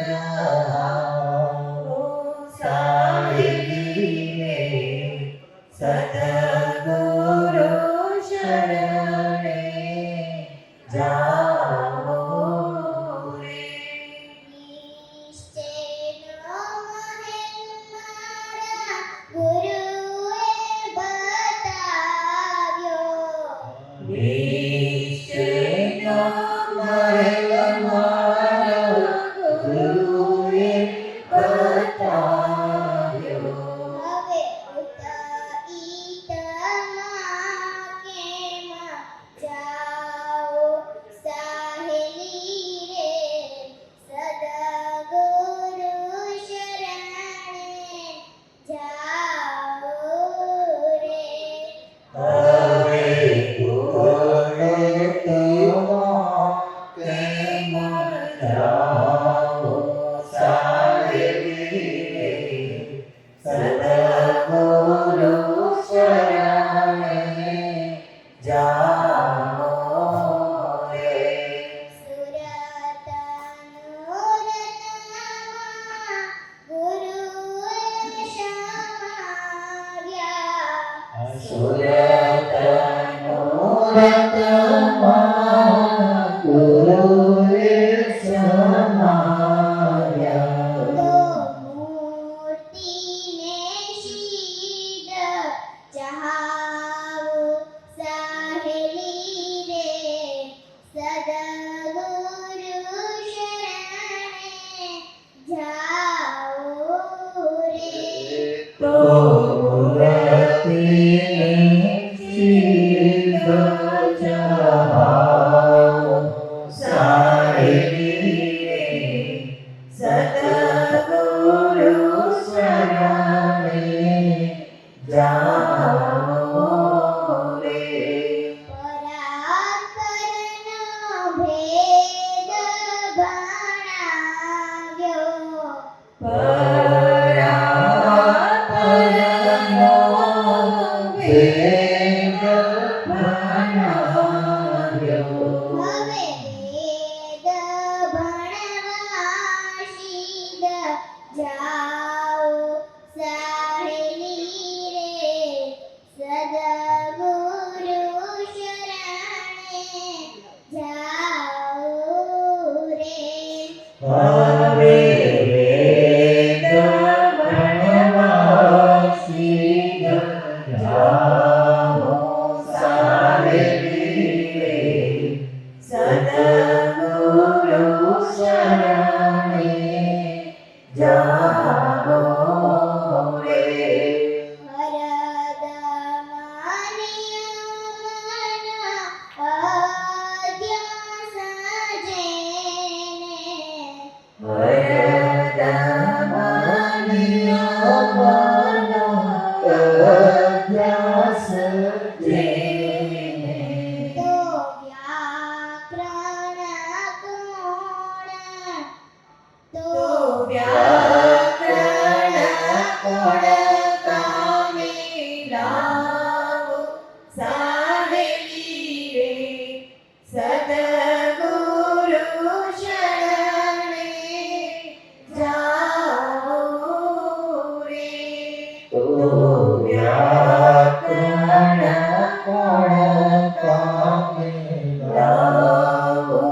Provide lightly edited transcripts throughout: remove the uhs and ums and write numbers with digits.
રહાવો સાહેલી રે સદગુરુ શરણે જાઓ રે. નિશ્ચયનો મહેલ મારા ગુરુએ બતાવ્યો. નિશ્ચયનો મહેલ મારા ગુરુએ બતાવ્યો. હવે ઉતઈતમાં કેમ જાઓ સાહેલી રે સદગુરુ શરણે જાઓ રે. હવે ઉતઈતમાં કેમ જાઓ સાહેલી રે સદગુરુ શરણે જાઓ રે. સુરતનું રત્નમાં ગુરુએ સમાવ્યા. સુરતનો રત્નમાં ગુરુએ સમાવ્યા. તો મૂર્તિને શીદ ચહાવો સાહેલી રે સદગુરુ શરણે જાઓ રે. તો મૂર્તિને શીદ ચઢાવો સાહેલી રે સદગુરુ શરણે જાઓ રે. પરાત્પરનો ભેદ ભણાવ્યો. પરાત્પરનો ભેદ ભણાવ્યો. હવે વેદ ભણવા શીદ જાઓ સાહેલી રે સદગુરુ શરણે જાઓ રે. હવે વેદ ભણવા શીદ જાઓ સાહેલી રે સદગુરુ શરણે જાઓ રે. અધ્યાસ જેને તો વ્યાકરણ કોણ તો વ્યાકરણ કોણ કામે લાવો સાહેલી રે સદગુરુ શરણે જાઓ રે. તો વ્યાકરણ કોણ કામે લાવો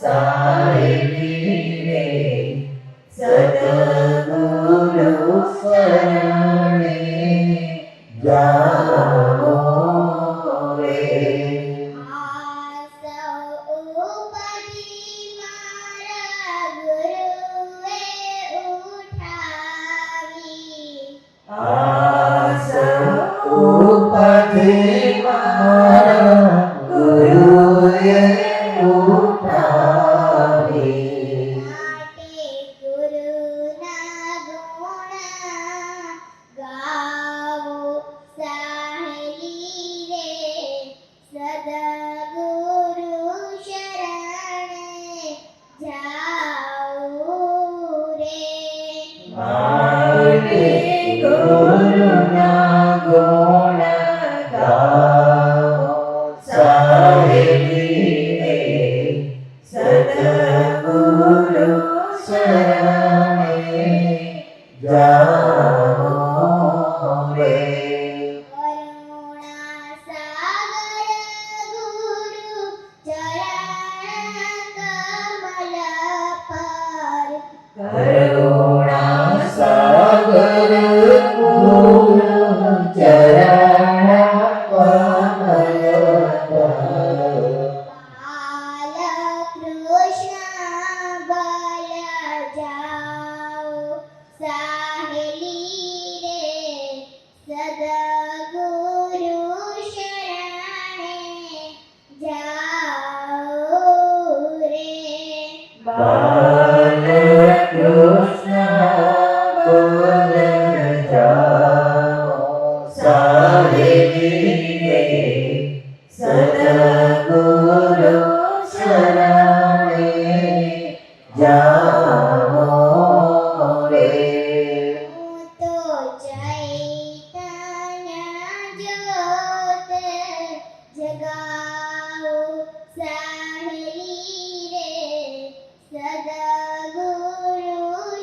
સાહેલી રે સદગુરુ શરણે જાઓ રે. આ સૌ ઉપાધિ મારા ગુરુએ ઉઠાવી. આસ ઉપાધિ મારા ગુરુએ ઉઠાવી. માટે ગુરુના ગુણ ગાવો સાહેલી રે સદગુરુ શરણે જાઓ રે. માટે ગુરુના ગુણ ગાઓ સાહેલી રે સદગુરુ શરણે શરણે જાઓ રે. કરુણા સાગર ગુરુ ચરણ કમલ પર કરુણા સાગર ગુરુ ચરણ કમલ પર. બાલકૃષ્ણ બલ જાઓ સાહેલી રે સદગુરુ શરણે જાઓ રે. બાલકૃષ્ણ બોલ જાઓ સાહેલી રે સદગુરુ શરણે જાઓ રે. હું તો ચૈતન્ય જ્યોત જગાઉં સાહેલી રે સદગુરુ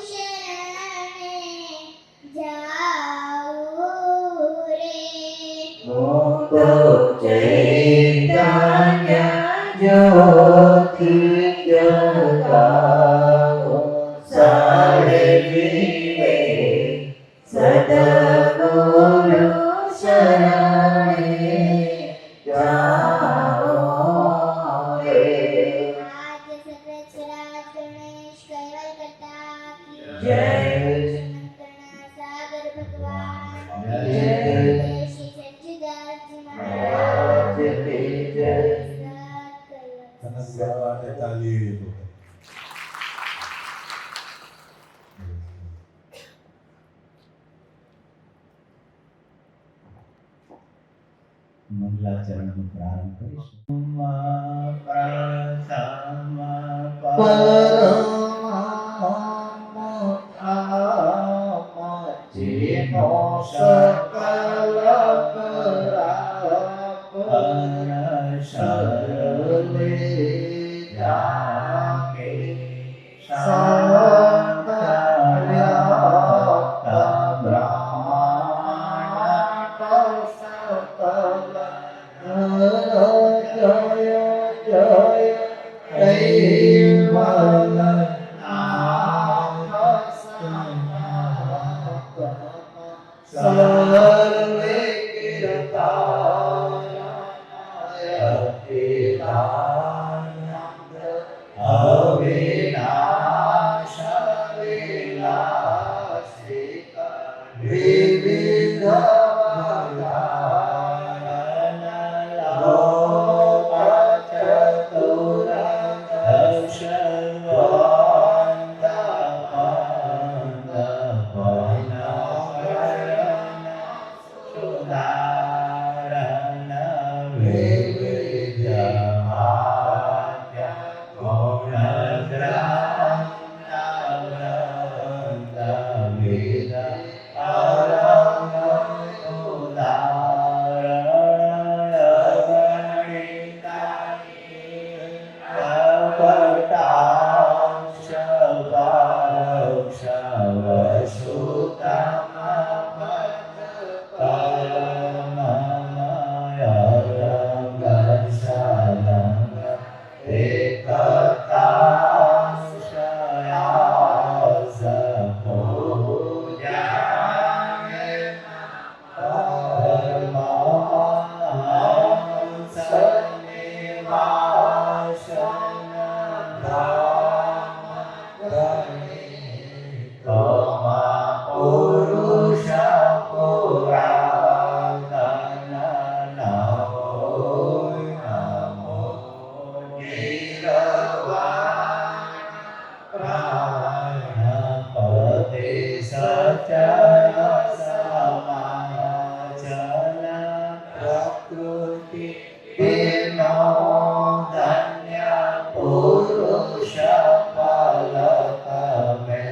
શરણે જાઉં રે. હું તો ચૈતન્ય જ્યોતિ જગાઉં સાહેલી રે સદગુરુ શરણે જાઓ રે. આદ્ય સકૃત ગણેશ કૈવલ કરતા કી જય. કરુણા સાગર ભગવાન જય. શ્રી સચ્ચિદાનંદ મહારાજ કી જય. તને ગાવાને તાલી મંગલાચરણનો પ્રારંભ કરીશું. જેનો સકલ શરણે જાકે સકલ બ્રહ્માંડ સકલ જય જય કૈવલ નાથ સર્વે કીર્તનાય અખિલાનંદ અવિનાશ વિલાસિત વિવિધ વગાયન લોક ચતુર દર્શવંત મંદ વનવરણ સુધારણ વિવિધ માધ્ય ગુણગ્રંથ વિદ પરમ ઉદાહરણ ગણિતાની કપટાક્ષ પરોક્ષ વસુતમ પરમમય રંગસલંગ એકતાશ્રયાસ પૂજામે પરમહંસ નિવાસન ધામ ગણિતમા પુરુષ પુરાતન નમો નમો ગીરવાણ પ્રાણપતિ સચર સમાચલ પ્રકૃતિ વિનો ધન્ય પુરુષ પલક મે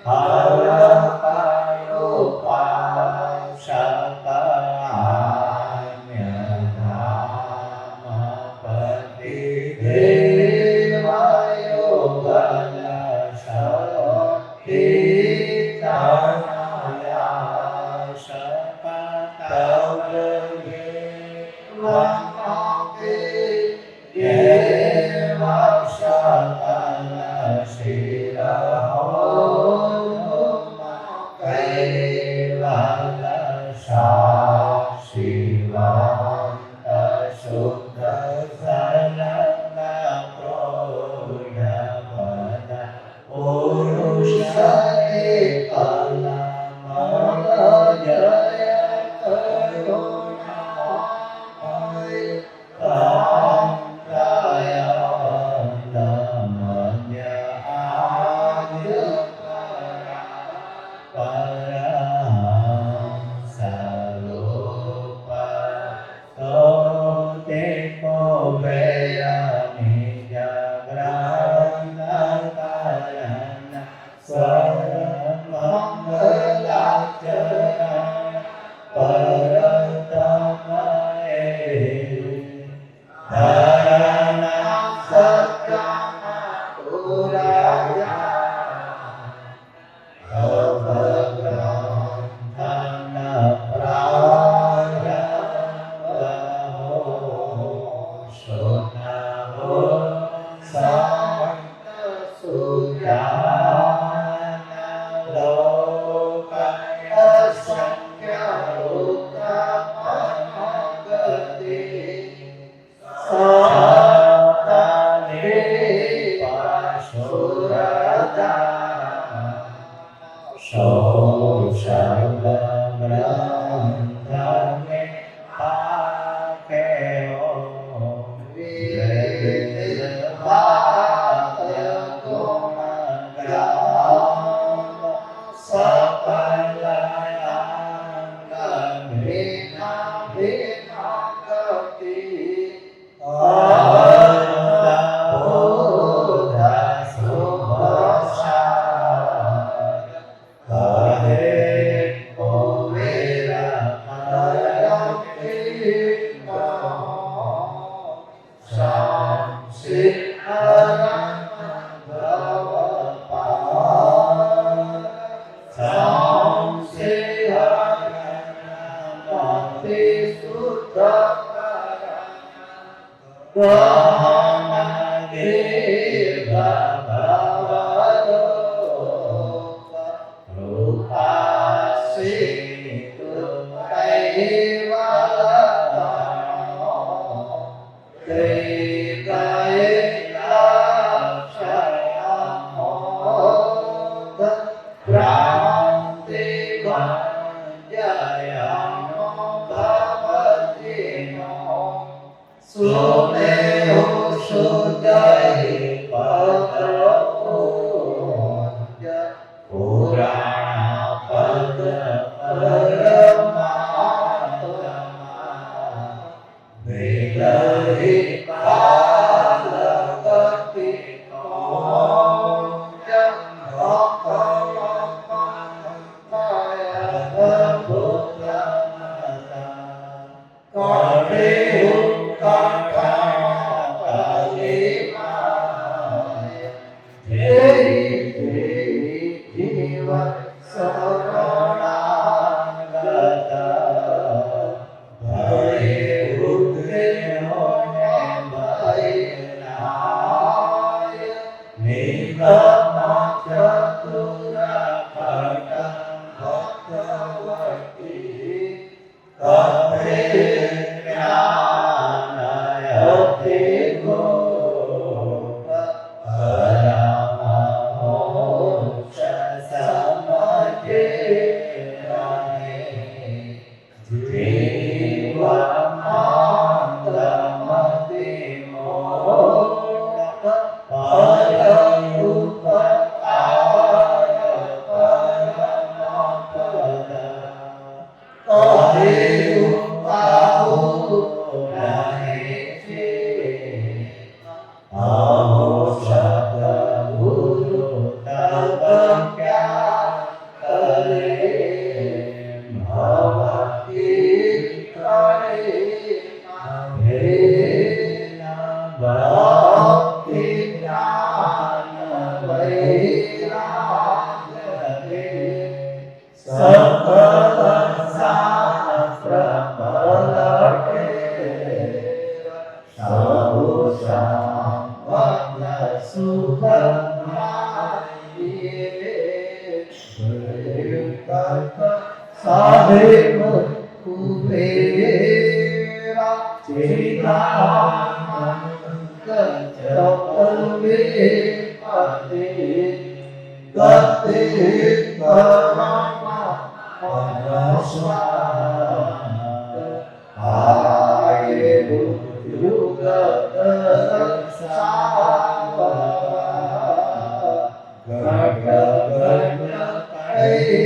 હર પાયોપાસક આમ્ય ધામ પતિ દેવાયો ગલ Hare સાહેબ કુબેરા ચેતાનંદ ચપવે પતે ગતે કરામા પરસ્વા આયે યુગ ગુરુ મેરા આયે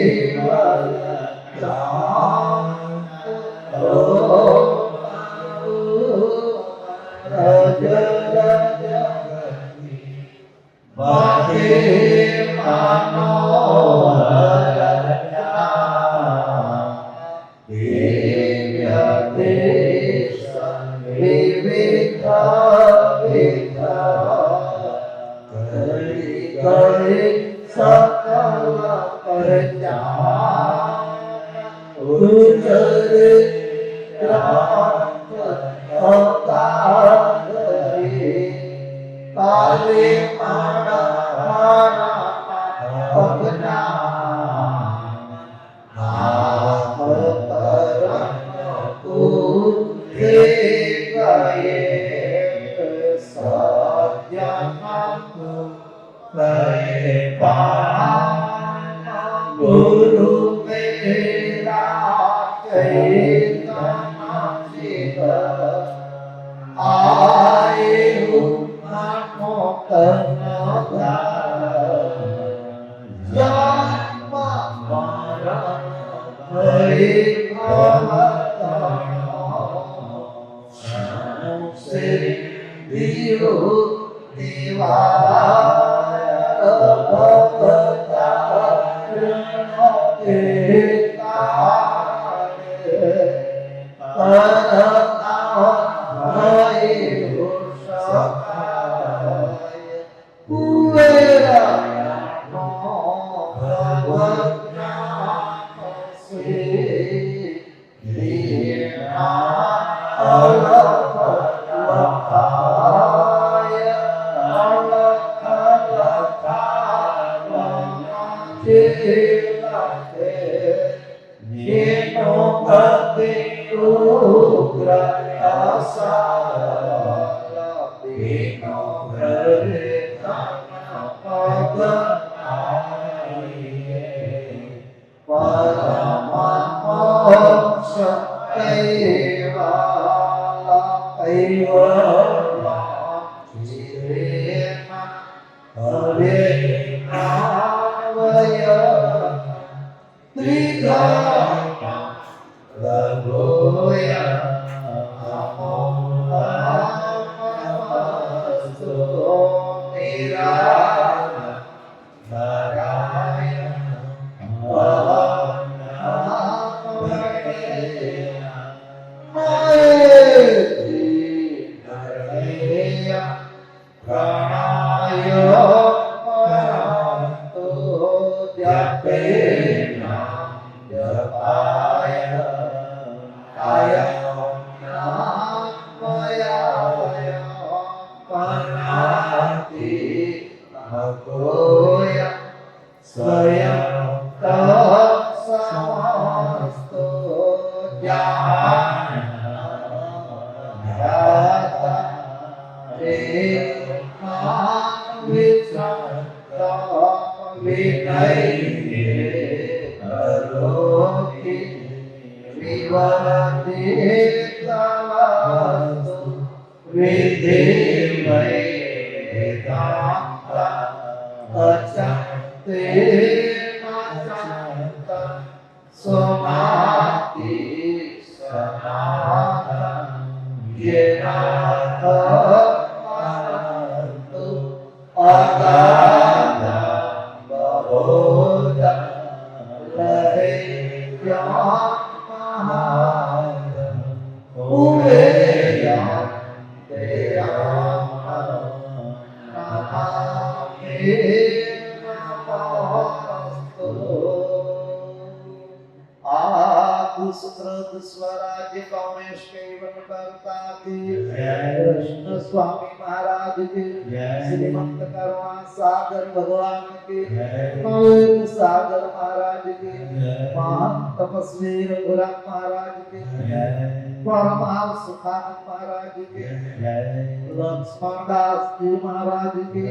નમો स्वराज्य कामेश केवन करता की कृष्ण स्वामी महाराज की श्रीमंत करुणा सागर भगवान की जय। नवयुग सागर महाराज की जय। महान तपस्वी रघुराम महाराज की जय। परमाम सुखानंद महाराज की जय। लक्ष्मण दास जी महाराज की जय।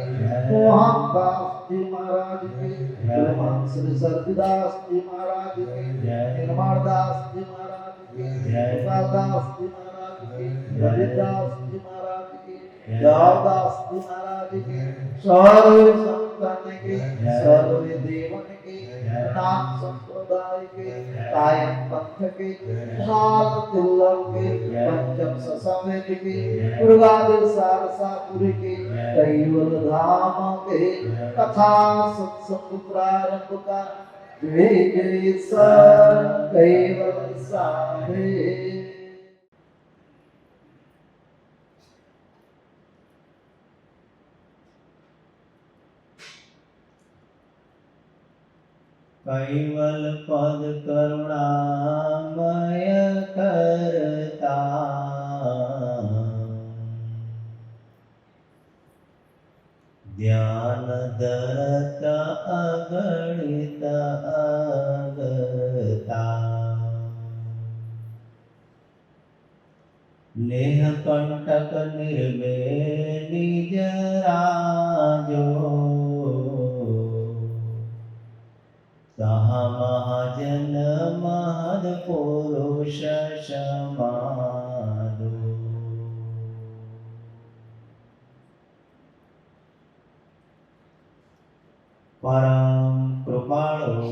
मोहन दास जी महाराज की जय। श्रीमान श्री सरदास जी महाराज की जय। निर्मल दास जी महाराज की जय। दास जी महाराज की जय। रविदास जी महाराज की जय। देवदास जी महाराज की सर्व संतन की जय। सर्व देवन की जय। नाथ संप्रदाय की जय। कायम पंथ की जय। हाल तिल्लम की जय। पंचम ससमेत की जय। दुर्गादेव सारसापुरी की जय। कैवल धाम के जय। कथा सत्संग प्रारंभ का जय जय सर कैवल साधे। कैवल पद करुणामय करता ज्ञान दरत अगणित अगता नेह कंटक निर्वे निज राजो तहाँ महाजन महद पुरुष समादो परम कृपाळु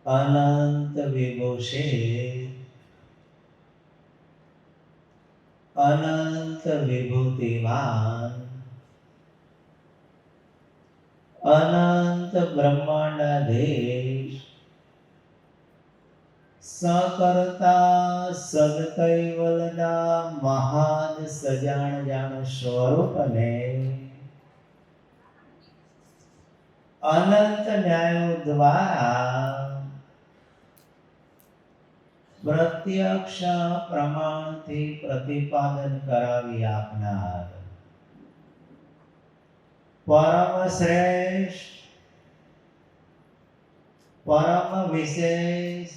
अनंत विभूषे अनंत विभूतिमान अनंत ब्रह्मांडाधीश सकर्ता सदकैवलना महान सजान जान स्वरूपने अनंत न्यायो द्वारा प्रत्यक्ष प्रमाणથી प्रतिपादन કરાવી આપનાર परम श्रेष्ठ परम विशेष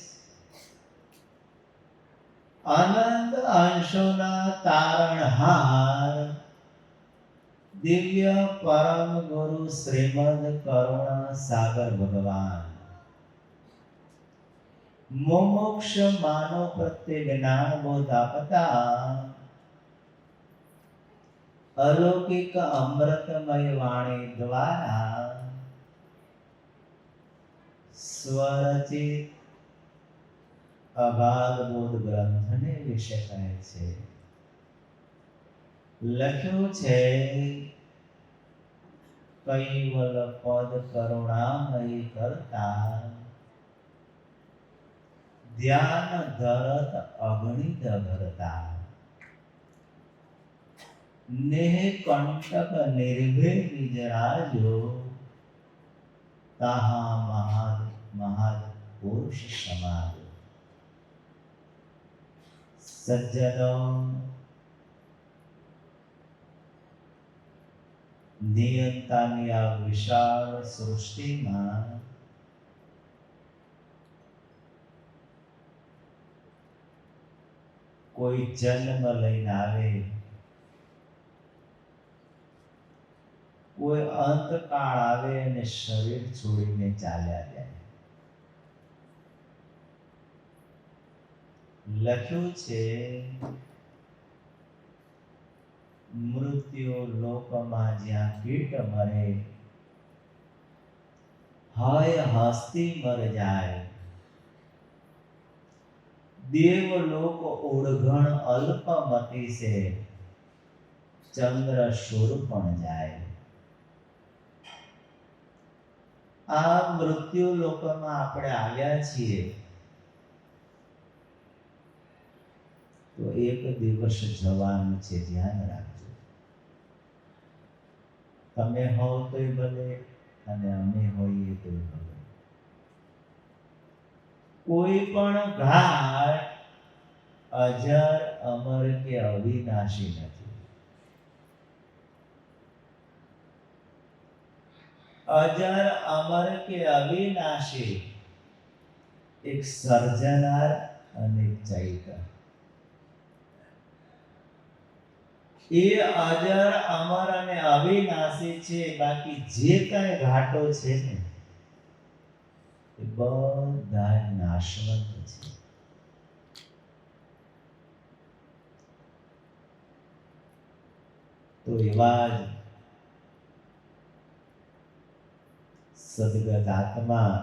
अनंत अंशोना तारणहार दिव्य परम गुरु श्रीमद करुणा सागर भगवान मुमुक्ष मानव प्रत्येक ज्ञान बोध आपता अलौकिक अमृतमय वाणी द्वारा स्वरचित अगाध बोध ग्रंथने विषय કહે છે લખ્યું છે કૈવલ પદ કરુણામય કરતા ध्यान धरत अगणित भरता नेह कंटक निर्भय निजराजो ताहा महाद महाद पुरुष समादो सज्जनों नियंतानी आ विशाल सृष्टि में कोई जन्म लईने आवे कोई अंत काल आवे અને શરીર છોડીને ચાલ્યા જાય લખ્યું છે મૃત્યુ લોકમાં જ્યાં કીટ મરે હાય હસ્તી મર જાય देवलोक ओढ़गण अल्पमति से चंद्र शूरपण जाए आ मृत्यु लोक में आपणे आव्या छीए तो एक दिवस जवान छे ध्यान राखजो तमे हो तोय भले अने अमे होईए तोय भले कोई पण घाट અજર અમર કે અવિનાશી નથી. અજર અમર કે અવિનાશી એક સર્જનાર અને એક ચૈતન્ય. એ અજર અમર અને અવિનાશી છે. બાકી જે કઈ ઘાટો છે ને એ બધા નાશવંત છે. તો એવા જ સદગત આત્મા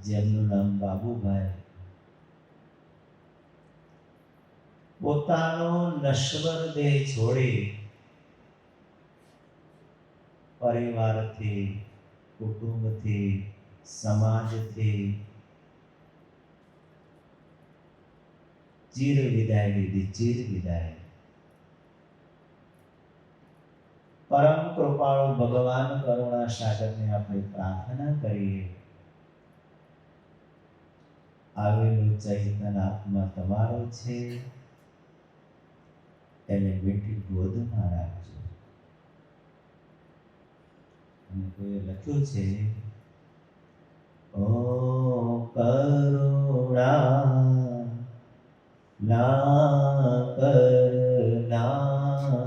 જેમનું નામ બાબુભાઈ, પોતાનો નશ્વર દેહ છોડી પરિવારથી, કુટુંબથી, સમાજથી ચીર વિદાય લીધી. ચીર વિદાય. પરમ કૃપાળુ ભગવાન કરુણા સાગરને આપણે પ્રાર્થના કરીએ, આવેલું ચૈતન્ય આત્મા તમારો છે, એને મીઠી ગોદમાં રાખજો. અને કોઈએ લખ્યું છે, ઓ કરુણા ના કરનારા,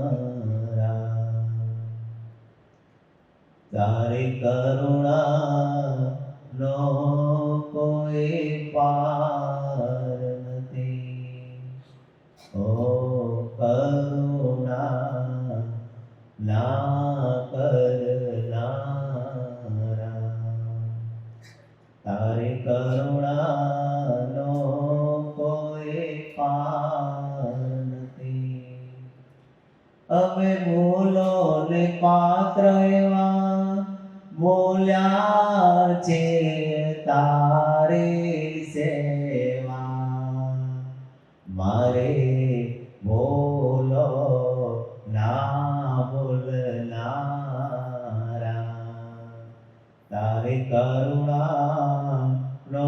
તારી કરુણા નો કોઈ પાર નથી. ઓ કરુણા ના કરનારા, તારી કરુણાનો કોઈ પાર નથી. અમે ભૂલો ને પાત્ર એવા બોલ્યા છે તારી સેવા. મારે બોલો ના બોલનારા, તારી કરુણાનો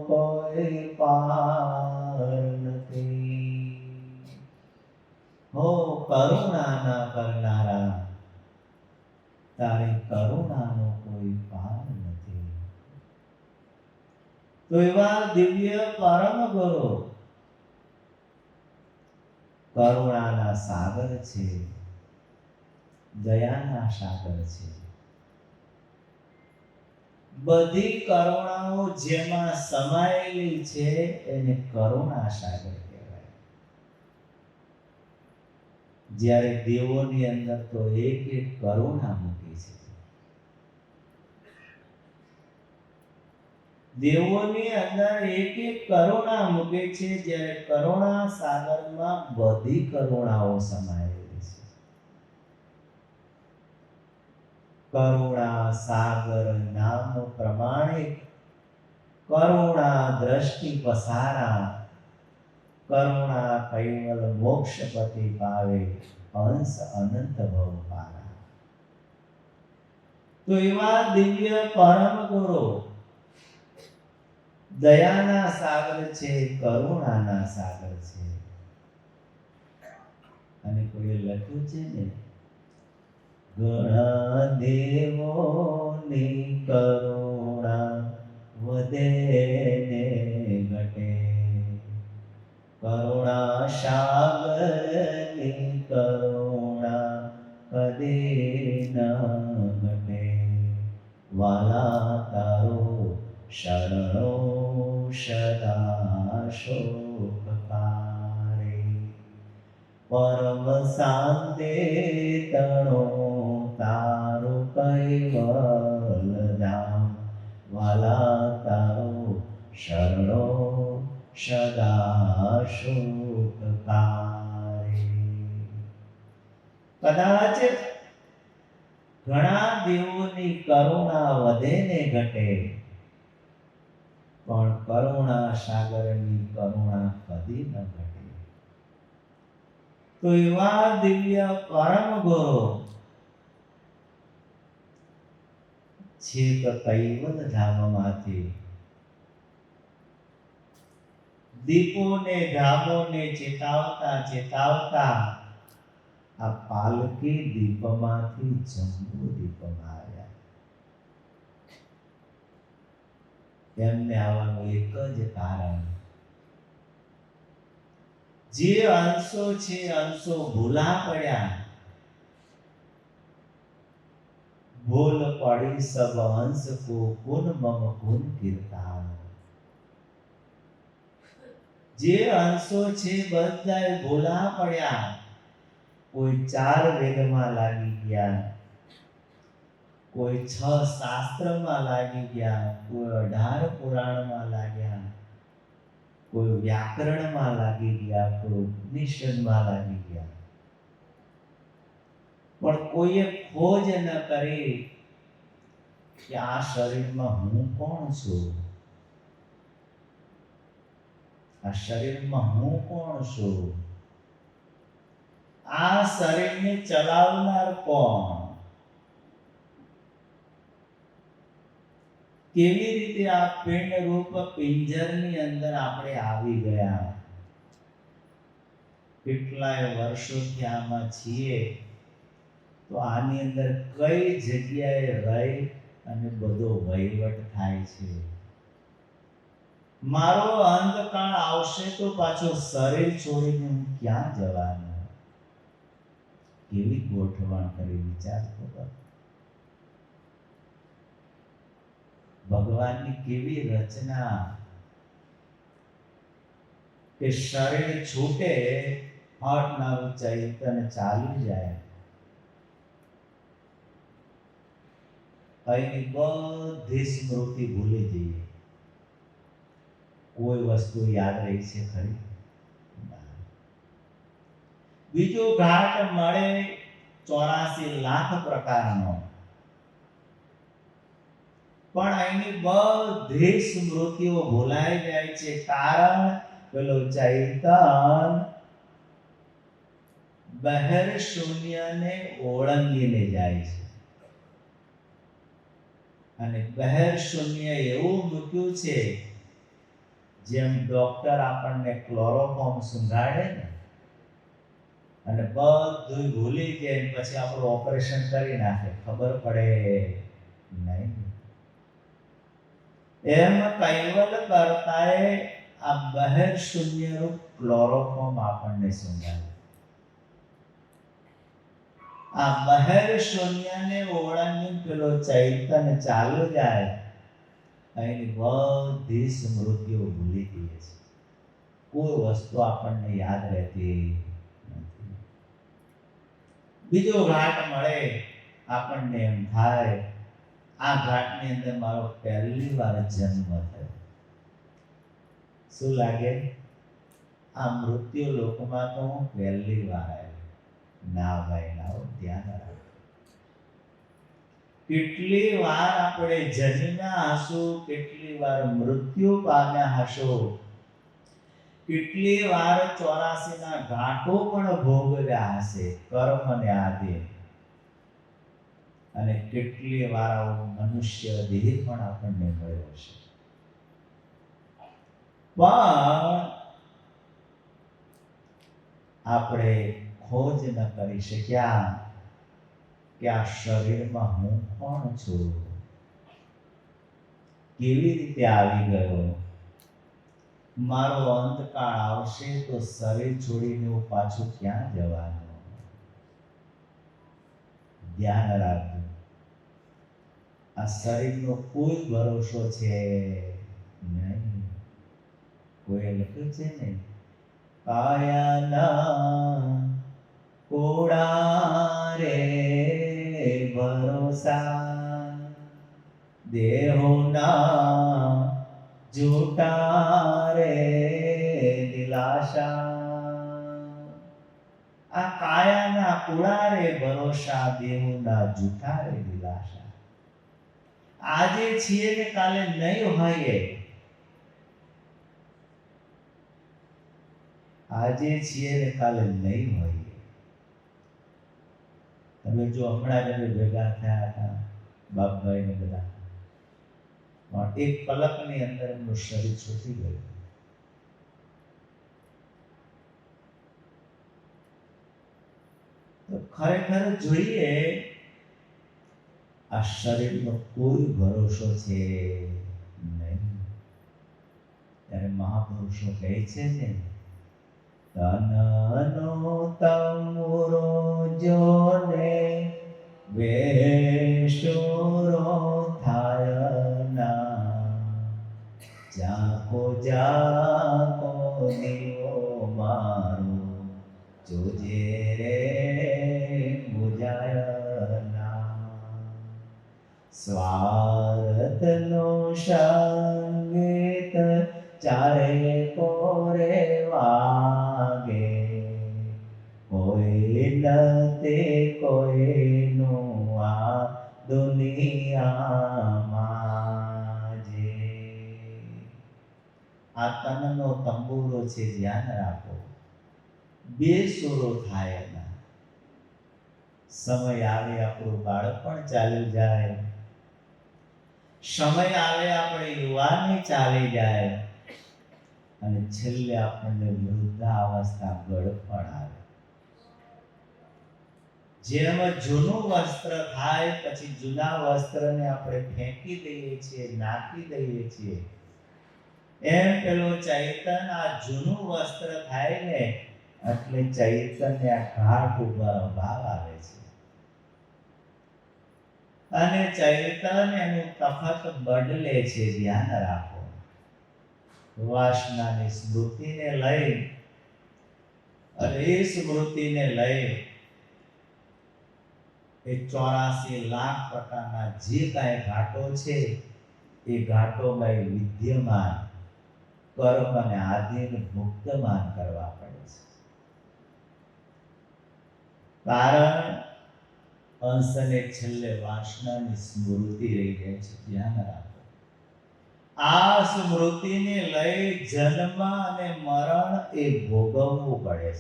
કોઈ પાર નથી. હો કરુણા ના કરનારા, તારી કરુણાનો કોઈ પાર નથી. તો એવા દિવ્ય પરમ ગુરુ કરુણાના સાગર છે, દયાના સાગર છે. બધી કરુણાઓ જેમાં સમાયેલી છે એને કરુણા સાગર કહેવાય. જ્યારે દેવોની અંદર તો એક એક કરુણા મૂકી છે. દેવોની અંદર એક એક કરુણા મૂકે છે, જ્યારે કરુણા સાગરમાં બધી કરુણાઓ સમાયેલી છે. કરુણા સાગર નામ પ્રમાણે કરુણા દ્રષ્ટિ પસારા, કરુણા કૈવલ મોક્ષપતિ પાવે, હંસ અનંત ભવ પારા. તો એવા દિવ્ય પરમ ગુરુ દયાના સાગર છે, કરુણાના સાગર છે. અને કોઈ લખ્યું છે ને, ઘણા દેવોની કરુણા વધે ને ઘટે, કરુણા સાગરની કરુણા કદી ન ઘટે. વાલા તારો શરણો સદા શોકકારે, પરમ શાંતે તણો તારું કૈવલ ધામ. વાલા તારો શરણો સદા શોકકારે. કદાચ ઘણા દેવોની કરુણા વધે ને ઘટે, પણ કરુણા સાગરની કરુણા કદી ન ઘટે. તો એવા દિવ્ય પરમ ગુરુ છેક કૈવલ ધામમાંથી દીપોને ધામોને ચેતાવતા ચેતાવતા આ પાલકી દીપમાંથી જંબુ દીપમાં આવ્યા. એમને આવવાનું એક જ કારણ, જે અંશો છે અંશો ભૂલા પડ્યા. ભૂલ પડી સબ અંશ કો ગુણ મમ ગુણ કીર્તાન. જે અંશો છે બધાય ભૂલા પડ્યા. કોઈ 4 વેદમાં લાગી ગયા, કોઈ 6 શાસ્ત્રમાં લાગી ગયા, કોઈ 18 પુરાણમાં લાગ્યા, કોઈ વ્યાકરણમાં લાગી ગયા, કોઈ ઉપનિષદમાં લાગી ગયા. પણ કોઈએ ખોજ ન કરી કે આ શરીરમાં હું કોણ છું, આ શરીરમાં હું કોણ છું, આ શરીરને ચલાવનાર કોણ, કેવી રીતે આ પિંડ રૂપ પિંજરની અંદર આપણે આવી ગયા, કેટલાય વર્ષોથી આમાં છીએ, તો આની અંદર કઈ જગ્યાએ રહી અને બધો વહીવટ થાય છે. મારો અંતકાળ આવશે તો પાછો શરીર છોડીને હું ક્યાં જવાનો, કેવી ગોઠવણ કરી વિચાર કરો. ભગવાનની કેવી રચના કે શરીર છૂટે હટનારું ચૈતન્ય ચાલી જાય. અહીંની બધી સ્મૃતિ ભૂલી જઈએ. કોઈ વસ્તુ યાદ રહી છે ખરી? બીજો ઘાટ મળે 84 લાખ પ્રકારનો, પણ અહીંની બધી સ્મૃતિઓ ભૂલાઈ જાય છે. કારણ પેલો ચૈતન બહેર શૂન્યને ઓળંગીને જાય છે. અને બહેર શૂન્ય એવું મૂક્યું છે, જેમ ડોક્ટર આપણને ક્લોરોફોર્મ સુંઘાડે ને અને બધું ભૂલી જાય પછી આપણું ઓપરેશન કરી નાખે, ખબર પડે નહીં. એમ કૈવલ કરતાએ આ બહેર શૂન્યનું ક્લોરોફોર્મ આપણને સુંઘાડે. આ બહેર શૂન્યને ઓળંગીને પેલો ચૈતન્ય ચાલુ જાય. અહીંની બધી સ્મૃતિઓ ભૂલી ગઈ છે. કોઈ વસ્તુ આપણને યાદ રહેતી નથી. બીજો ઘાટ મળે, આપણને એમ થાય આ ઘાટની અંદર મારો પહેલી વાર જન્મ થયો. શું લાગે? આ મૃત્યુ લોકમાં તો હું પહેલી વાર આવ્યો. ના ભાઈ ના, ધ્યાન રાખો. કેટલી વાર આપણે જન્મ્યા હશું, કેટલી વાર મૃત્યુ પામ્યા હશો, કેટલી વાર 84 ના ઘાટો પણ ભોગવ્યા હશે કર્મને આધીન, અને કેટલી વાર આવો મનુષ્ય દેહ પણ આપણને મળ્યો છે. પણ આપણે ખોજ ન કરી શક્યા કે આ શરીરમાં હું કોણ છું, કેવી રીતે આવી ગયો, મારો અંતકાળ આવશે તો શરીર છોડીને હું પાછું ક્યાં જવાનું. ધ્યાન રાખજો, આ શરીરનો કોઈ ભરોસો છે નહીં. કોઈ લખ્યું છે ને, કાયાના કોડા રે ભરોસા, દેહોના જૂઠા રે દિલાશા. આ કાયાના કુડા રે ભરોસા, દેહોના જૂઠા રે દિલાશા. આજે છીએ ને કાલે નહીં હોઈએ. આજે છીએ ને કાલે નહીં હોઈએ. તમે જો હમણાં જ ભેગા થયા હતા બાપભાઈ ને બધા, પણ એક પલકની અંદર એમનું શરીર છૂટી ગયું. તો ખરેખર જોઈએ આ શરીરનો કોઈ ભરોસો છે નહીં. ત્યારે મહાપુરુષો કહે છે ને, તનનો તમુરો જોને વેશુરો થાય ના, જાકો જાકો દીવો મારો જોજે રે બુજાય ના. સ્વાર્થનો સંગીત ચારે કોરે વાગે, કોઈ નથી કોઈનું આ દુનિયામાં જે. આ તનનો તંબુરો છે, ધ્યાન રાખો. બે સુરો થાય એના. સમય આવે આપણું બાળપણ ચાલ્યું જાય, સમય આવે આપણે યુવાની ચાલી જાય, અને છેલ્લે આપણને વૃદ્ધાવસ્થા ગળપણ આવે. જેમ જૂનું વસ્ત્ર થાય પછી જૂના વસ્ત્રને આપણે ફેંકી દઈએ છીએ, નાખી દઈએ છીએ, એમ પેલો ચૈતન આ જૂનું વસ્ત્ર થાય ને એટલે ચૈતન્ય આ ઘાટ ઉપર ભાવ આવે છે, અને ચૈતન એનું તખત બદલે છે. ધ્યાન રાખો. વાસનાની સ્મૃતિને લઈ અને એ સ્મૃતિને લઈ એ 84 લાખ પ્રકારના જે કાંઈ ઘાટો છે એ ઘાટોમાં વિદ્યમાન કર્મ અને આદિને મુક્તમાન કરવા પડે છે. કારણ અંશને છેલ્લે વાસનાની સ્મૃતિ રહી જાય છે. ધ્યાન રાખો. આ સ્મૃતિને લઈ જન્મ અને મરણ એ ભોગવવું પડે છે.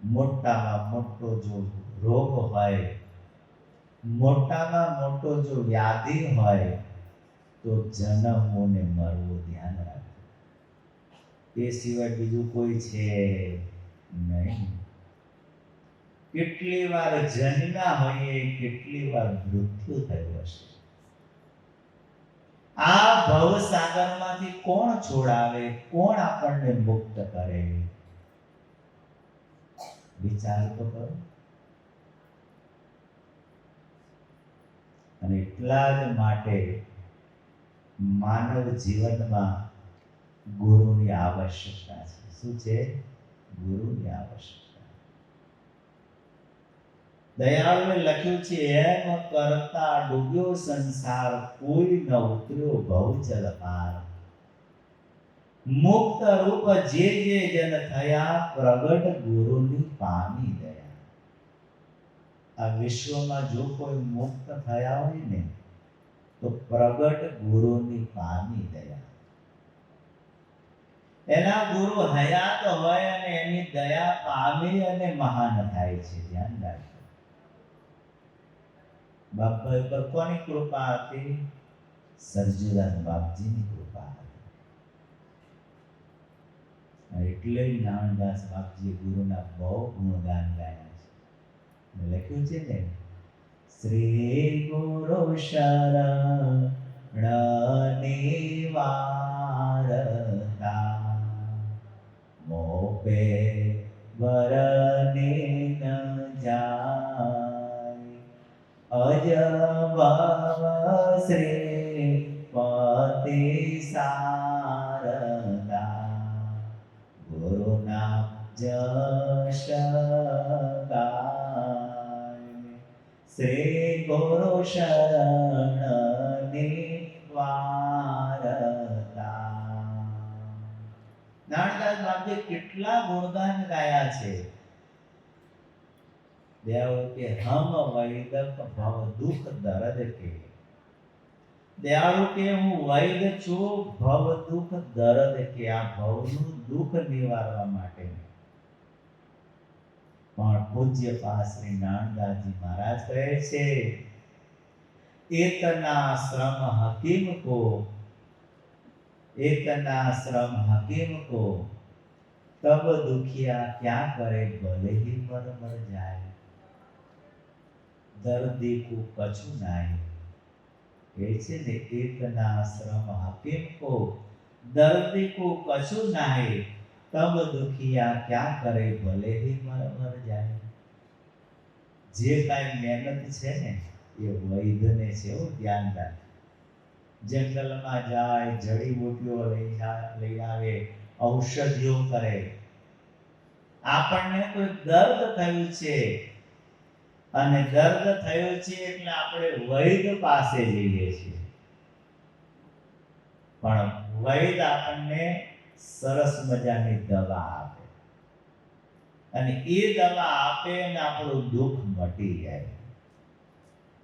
મોટામાં મોટો જો રોગ હોય, મોટામાં મોટો જો વ્યાધિ હોય તો જન્મવું ને મરવું. ધ્યાન રાખો. એ સિવાય બીજું કોઈ છે નહીં. કેટલી વાર જન્મ્યા હોઈએ, કેટલી વાર મૃત્યુ થયું હશે. આ ભવસાગરમાંથી કોણ છોડાવે, કોણ આપણને મુક્ત કરે? વિચાર તો કરો. અને એટલા જ માટે માનવ જીવનમાં ગુરુની આવશ્યકતા છે. શું છે? ગુરુની આવશ્યકતા. દયાળુએ લખ્યું છે, એમ કરતા ડૂબ્યો સંસાર, કોઈ ન ઉતર્યો ભવજલ પાર. મુક્ત રૂપ જે જે જન થયા, પ્રગટ ગુરુની પામી દયા. આ વિશ્વમાં જો કોઈ મુક્ત થયા હોય ને તો પ્રગટ ગુરુની પામી દયા. એના ગુરુ હયાત હોય અને એની દયા પામી અને મહાન થાય છે. ધ્યાન રાખજો. બાપા ઉપર કોની કૃપા હતી? સરજુદાસ બાપજીની કૃપા હતી. એટલે નાનદાસ બાપજીએ ગુરુના બહુ ગુણગાન ગાયા છે. લખ્યું છે ને, શ્રી ગુરુ શરણની વારતા, મોપે વરની ન જાય, અજભવ શ્રી પતિ સારદા, ગુરુના જશ ગાય. શ્રી ગુરુ શરણની વારતા. નાનદાસ બાપજીએ કેટલા ગુણગાન ગાયા છે. દેવ કે હમ વૈદક ભવ દુઃખ દર્દ કે. દયાળુ કે હું વૈદ છું, ભવ દુઃખ દર્દ કે. આ ભવનું દુઃખ નિવારવા માટે. પણ પૂજ્ય શ્રી નાનદાસજી મહારાજ કહે છે, એતના શ્રમ હકીમ કો, એતના શ્રમ હકીમ કો, તબ દુખિયા ક્યાં કરે ભલે હી મર મર જાય. દર્દી કો કછું નાય. એ છે ને એકના શ્રમ આપીમ કો દર્દી કો કછું નાય. તબ દુખિયા ક્યાં કરે ભલે હી મર મર જાય. જે કાંઈ મહેનત છે ને એ વૈદ્યને છે. એવું ધ્યાન રાખ. જંગલમાં જાય, જડીબુટીઓ લઈ આવે, ઔષધિઓ કરે. આપણને કોઈ દર્દ થયું છે અને દર્દ થયું છે એટલે આપણે વૈદ્ય પાસે જઈએ છીએ. પણ વૈદ્ય આપણને સરસ મજાની દવા આપે અને એ દવા આપે અને આપણું દુઃખ મટી જાય.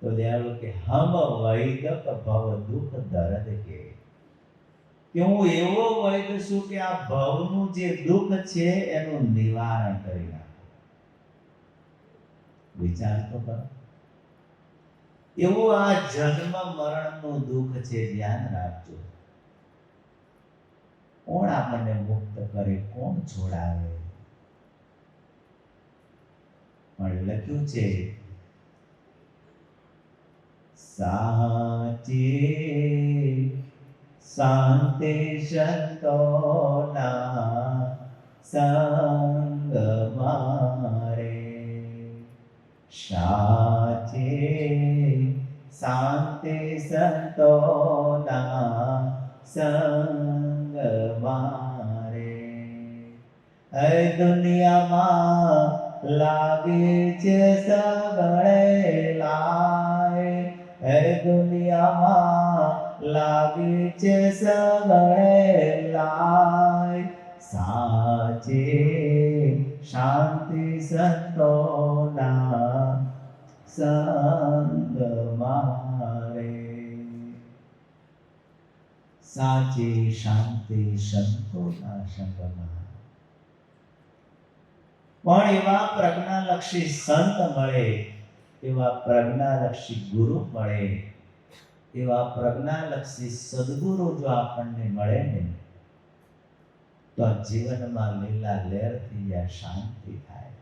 તો દયાળુ કે હમ વૈદ્ય ભવ દુઃખ દર્દ કે હું એવો વૈદ્ય છું કે આ ભવનું જે દુઃખ છે એનું નિવારણ કરી નાખું. વિચાર તો કરો. એવું આ જન્મ મરણનું દુઃખ છે. ધ્યાન રાખજો. કોણ આપણને મુક્ત કરે, કોણ છોડાવે? પણ લખ્યું છે સાચી શાંતિ સંતોના સંગ મારે. સાચી શાંતિ સંતોના સંગ મારે. એ દુનિયામાં લાગે છે સગળે લાય. એ દુનિયામાં લાગે છે સગળે લાય. સાચી શાંતિ સંતોના સંગ મારે. સાચી શાંતિ સંતોના સંગમાં. પણ એવા પ્રજ્ઞાલક્ષી સંત મળે, એવા પ્રજ્ઞાલક્ષી ગુરુ મળે, એવા પ્રજ્ઞાલક્ષી સદગુરુ જો આપણને મળે ને તો જીવનમાં લીલા લહેર થઈ જાય, શાંતિ થાય.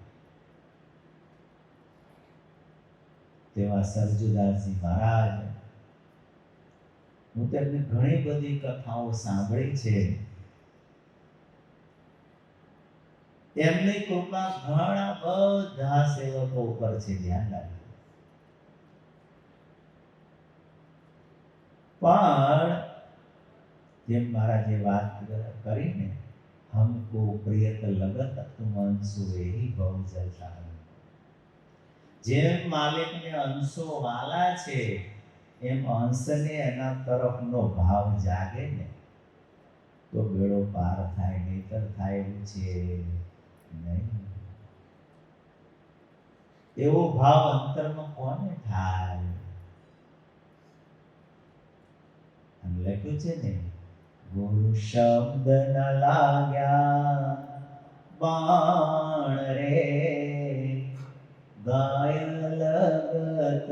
તેવા સરજુદાસજી મહારાજ, હું તેમની ઘણી બધી કથાઓ સાંભળી છે. એમની કૃપા ઘણા બધા સેવકો ઉપર છે. ધ્યાન રાખજો. પણ જેમ મહારાજે વાત કરીને, हमको प्रियत लगत तुम अंशो एही भव जल सागर. જેમ માલિકને અંશો વાલા છે એમ અંશને એના તરફનો ભાવ જાગે ને તો બેડો પાર થાય. નહીતર થાય એવું છે નહીં. એવો ભાવ અંતરમાં કોને થાય? અને લખ્યું છે ને, ગુરુ શબ્દ ન લાગ્યા બાણ રે ગાય લગત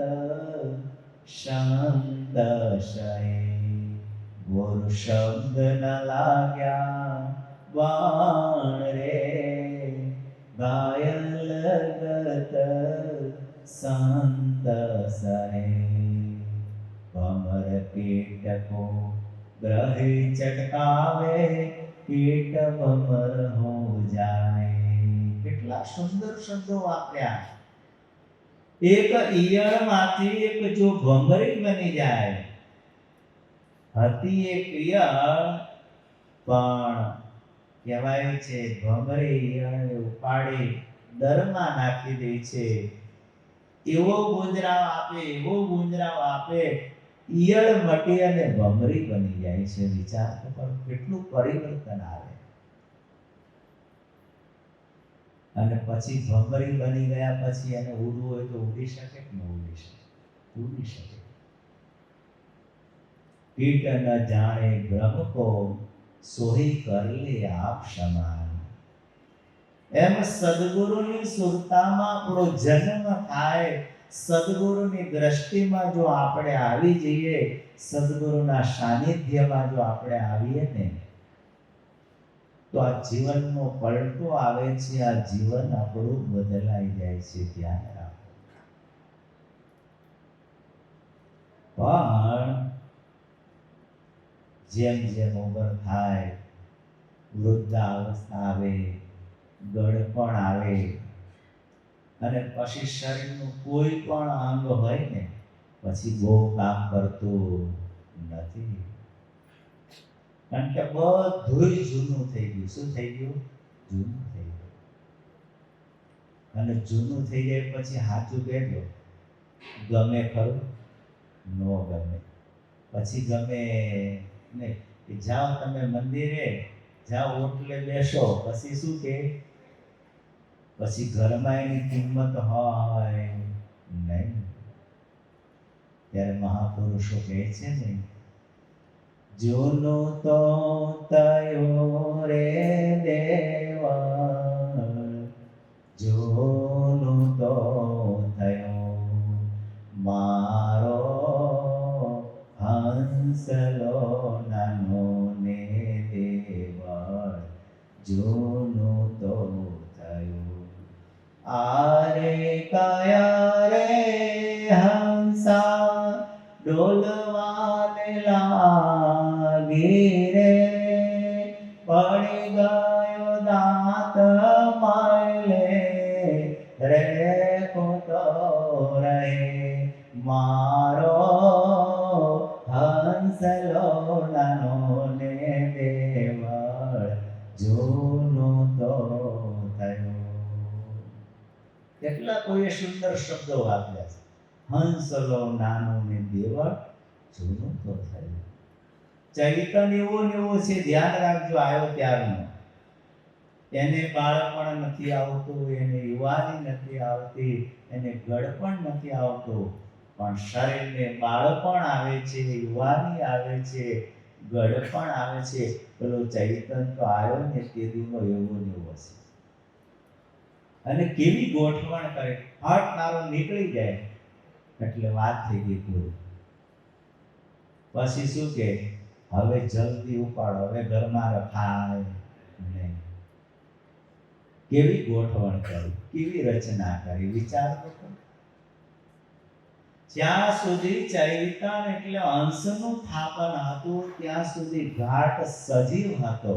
શબ્દ. ગુરુ શબ્દ ન લાગ્યા બાણ રે ગાય લગત સંતસરે. ભમર કીટકો ગ્રહે ચટકાવે કીટ ભમર હો જાય. કેટલા સુંદર શબ્દો વાપર્યા. એક ઈયળમાંથી એક જો ભમરી બની જાય. હતી એક ઈયળ, પણ કહેવાય છે ભમરી ઈયળને ઉપાડી દરમાં નાખી દે છે. એવો ગુંજરાવ આપે, એવો ગુંજરાવ આપે, ઈયળ મટી અને ભમરી બની જાય છે. વિચાર તો કરો કેટલું પરિવર્તન આવે. અને પછી ભમરી બની ગયા પછી એને ઉડવું હોય તો ઉડી શકે કે ન ઉડી શકે? ઉડી શકે. કીટ ન જાણે બ્રહ્મ કો સોહી કર લે આપ સમાન. એમ સદગુરુની સુરતામાં આપણો જન્મ થાય. સદગુરુની દ્રષ્ટિમાં જો આપણે આવી જઈએ, સદગુરુના સાનિધ્યમાં જો આપણે આવીએ ને તો આ જીવનનો પલટો આવે છે, આ જીવન આપણું બદલાઈ જાય છે. ધ્યાન રાખો. પણ જેમ જેમ ઉંમર થાય, વૃદ્ધાવસ્થા આવે, ગળપણ આવે અને પછી શરીરનું કોઈ પણ અંગ હોય ને પછી બહુ કામ કરતું નથી. કારણ કે બધું જૂનું થઈ ગયું. શું થઈ ગયું? જૂનું થઈ ગયું. અને જૂનું થઈ જાય પછી સાચું કહેજો, ગમે ખરું? નો ગમે. પછી ગમે નહીં. જાઓ તમે મંદિરે, જાઓ ઓટલે બેસો, પછી શું કે? પછી ઘરમાં એની કિંમત હોય નહીં. ત્યારે મહાપુરુષો કહે છે ને, જૂનું તો તયો રે દેવા, જૂનું તો થયો મારો હંસલો નાનો ને દેવળ, જૂનું તો થયું. આરે કયા રે હંસા ડોલવાને લાગી રે, પડી ગયો દાંત માયલે રે કોતો રહે મારો હંસલો નાનો ને દેવળ, જૂનો તો થયો. કેટલા કોઈએ સુંદર શબ્દો વાપર્યા છે. હંસલો નાનો ને દેવળ, જૂનું તો થયું. ચૈતન્ય એવું ને એવું છે. ધ્યાન રાખજો. આવ્યો ત્યારનો. એને બાળપણ નથી આવતું, એને યુવાની નથી આવતી, એને ગળપણ નથી આવતું, પણ શરીરને બાળપણ આવે છે, યુવાની આવે છે, ગળપણ આવે છે. પેલો ચૈતન્ય તો આવ્યો ને તે દીનો એવો ને એવો છે. અને કેવી ગોઠવણ કરે, હટનારો નીકળી જાય એટલે વાત થઈ ગઈ પૂરી. પછી શું કે, હવે જલ્દી ઉપાડો, હવે ઘરમાં રખાય નહીં. કેવી ગોઠવણ કરી, કેવી રચના કરી, વિચાર કરો. જ્યાં સુધી ચૈતન્ય એટલે અંશનું થાપન હતું, ત્યાં સુધી ઘાટ સજીવ હતો.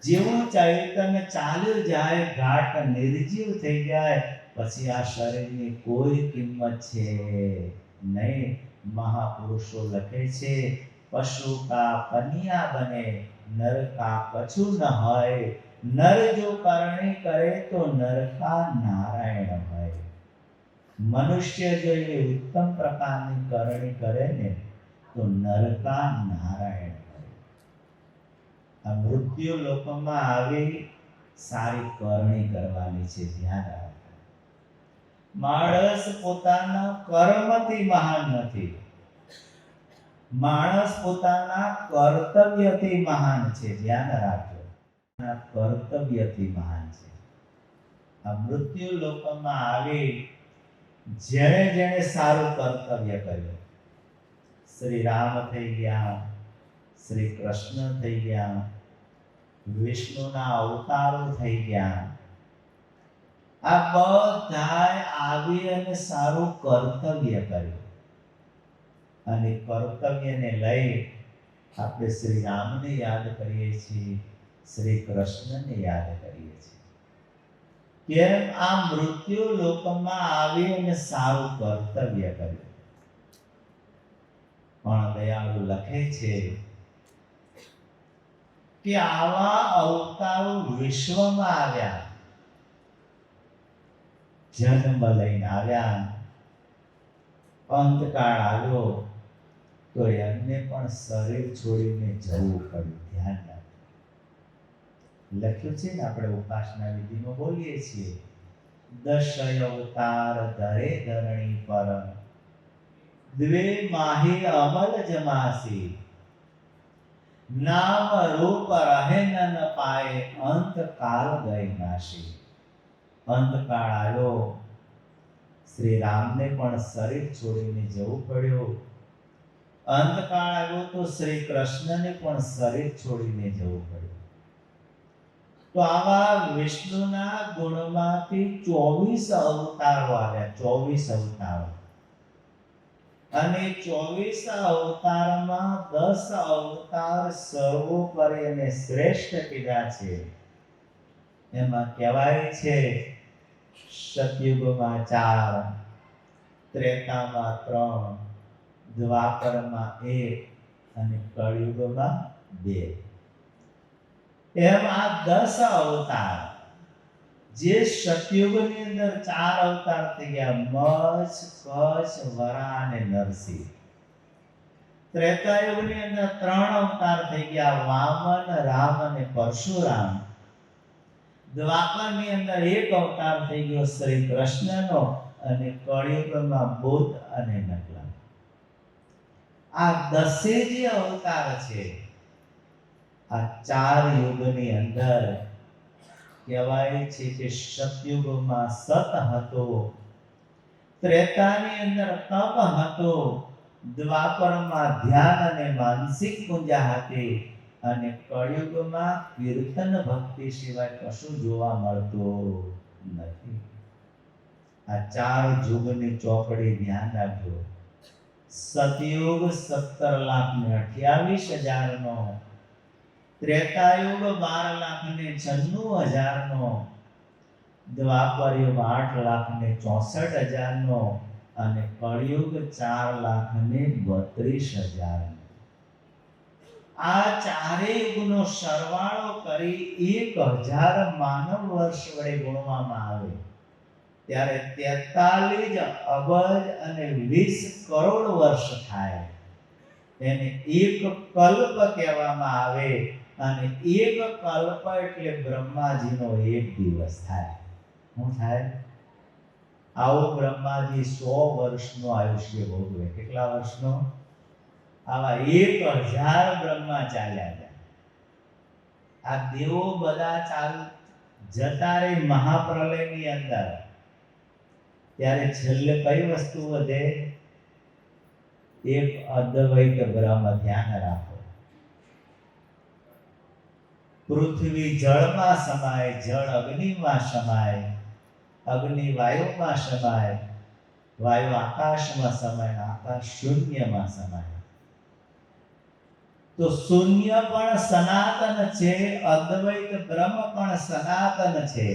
જેવું ચૈતન્ય ચાલ્યું જાય, ઘાટ નિર્જીવ થઈ જાય, પછી આ શરીરની કોઈ કિંમત છે નહીં. મહાપુરુષો લખે છે, પશુ કા પનિયા બને, નર કા કછું ન હોય, નર જો કરણી કરે તો નર કા નારાયણ હોય. મનુષ્ય જો એવી ઉત્તમ પ્રકારની કરણી કરે ને તો નર કા નારાયણ હોય. આ મૃત્યુ લોકમાં આવી સારી કરણી કરવાની છે. ધ્યાન રાખો. માણસ પોતાના કર્મથી મહાન નથી, માણસ પોતાના કર્તવ્યથી મહાન છે. ધ્યાન રાખજો. કર્તવ્યથી મહાન છે. આ મૃત્યુ લોકમાં આવી જેણે જેણે સારું કર્તવ્ય કર્યું, શ્રી રામ થઈ ગયા, શ્રી કૃષ્ણ થઈ ગયા, વિષ્ણુના અવતારો થઈ ગયા, આ બધાએ આવી અને સારું કર્તવ્ય કર્યું. અને કર્તવ્યને લઈ આપણે શ્રી રામને યાદ કરીએ છીએ, શ્રી કૃષ્ણને યાદ કરીએ છીએ. કેમ? આ મૃત્યુ લોકમાં આવી અને સારું કર્તવ્ય કર્યું. પણ દયાળુ લખે છે કે આવા અવતારો વિશ્વમાં આવ્યા, જન્મ લઈને આવ્યા, અંતકાળ આવ્યો તો એમને પણ શરીર છોડીને જવું પડ્યું. ધ્યાન રાખો. લખ્યું છે ને, આપણે ઉપાસના વિધિમાં બોલીએ છીએ, દશય અવતાર ધરે ધરણી પર, દ્વે માહી અમલ જમાસી, નામ રૂપ રહે ન પાએ, અંત કાલ ગઈ નાશી. અંતકાળ આવ્યો, શ્રી રામને પણ શરીર છોડીને જવું પડ્યું. અંતકાળ આવ્યો તો શ્રી કૃષ્ણને પણ શરીર છોડીને જવું પડ્યું. તો આવા વિષ્ણુના ગુણમાંથી 24 અવતારો આવ્યા, 24 અવતારો. અને 24 અવતારમાં 10 અવતાર સર્વોપરી અને શ્રેષ્ઠ કીધા છે. એમાં કહેવાય છે સતયુગમાં 4, ત્રેતામાં 3, દ્વાપરમાં 1 અને કળિયુગમાં 2. એમ આ 10 અવતાર જે સતયુગની અંદર 4 અવતાર થઈ ગયા, મત્સ્ય, કચ્છ, વરાહ અને નરસિંહ. ત્રેતાયુગની અંદર 3 અવતાર થઈ ગયા, વામન, રામ અને પરશુરામ. દ્વાપરની અંદર 1 અવતાર થઈ ગયો શ્રી કૃષ્ણનો અને કળિયુગમાં બુદ્ધ અને નકલા. આ 10 જે અવતાર છે આ 4 યુગની અંદર કહેવાય છે કે સતયુગમાં સત હતો, ત્રેતાની અંદર તપ હતો, દ્વાપરમાં ધ્યાન અને માનસિક પૂજા હતી અને કળિયુગમાં કીર્તન ભક્તિ સિવાય કશું જોવા મળતું નથી. આ 4 યુગની ચોપડી ધ્યાન રાખજો. સતયુગ 17,28,000 નો, ત્રેતાયુગ 12,96,000 નો, દ્વાપર યુગ 8,64,000 નો અને કળિયુગ 4,32,000 નો. આ 4 યુગનો સરવાળો કરી 1,000 માનવ વર્ષ વડે ગુણવામાં આવે ત્યારે 43 અબજ અને 20 કરોડ વર્ષ થાય. એને એક કલ્પ કહેવામાં આવે અને એક કલ્પ એટલે બ્રહ્માજીનો 1 દિવસ થાય. શું થાય? આવો બ્રહ્માજી 100 વર્ષનો આયુષ્ય ભોગવે. કેટલા વર્ષનો? આવા 1,000 બ્રહ્મા ચાલ્યા જાય. આ દેવો બધા જતા રહે મહાપ્રલયની અંદર. ત્યારે છેલ્લે કઈ વસ્તુ વધે? એક અદ્વૈત બ્રહ્મ. ધ્યાન રાખો. પૃથ્વી જળમાં સમાય, જળ અગ્નિમાં સમાય, અગ્નિ વાયુમાં સમાય, વાયુ આકાશમાં સમાય, આકાશ શૂન્યમાં સમાય. તો શૂન્ય પણ સનાતન છે, અદ્વૈત બ્રહ્મ પણ સનાતન છે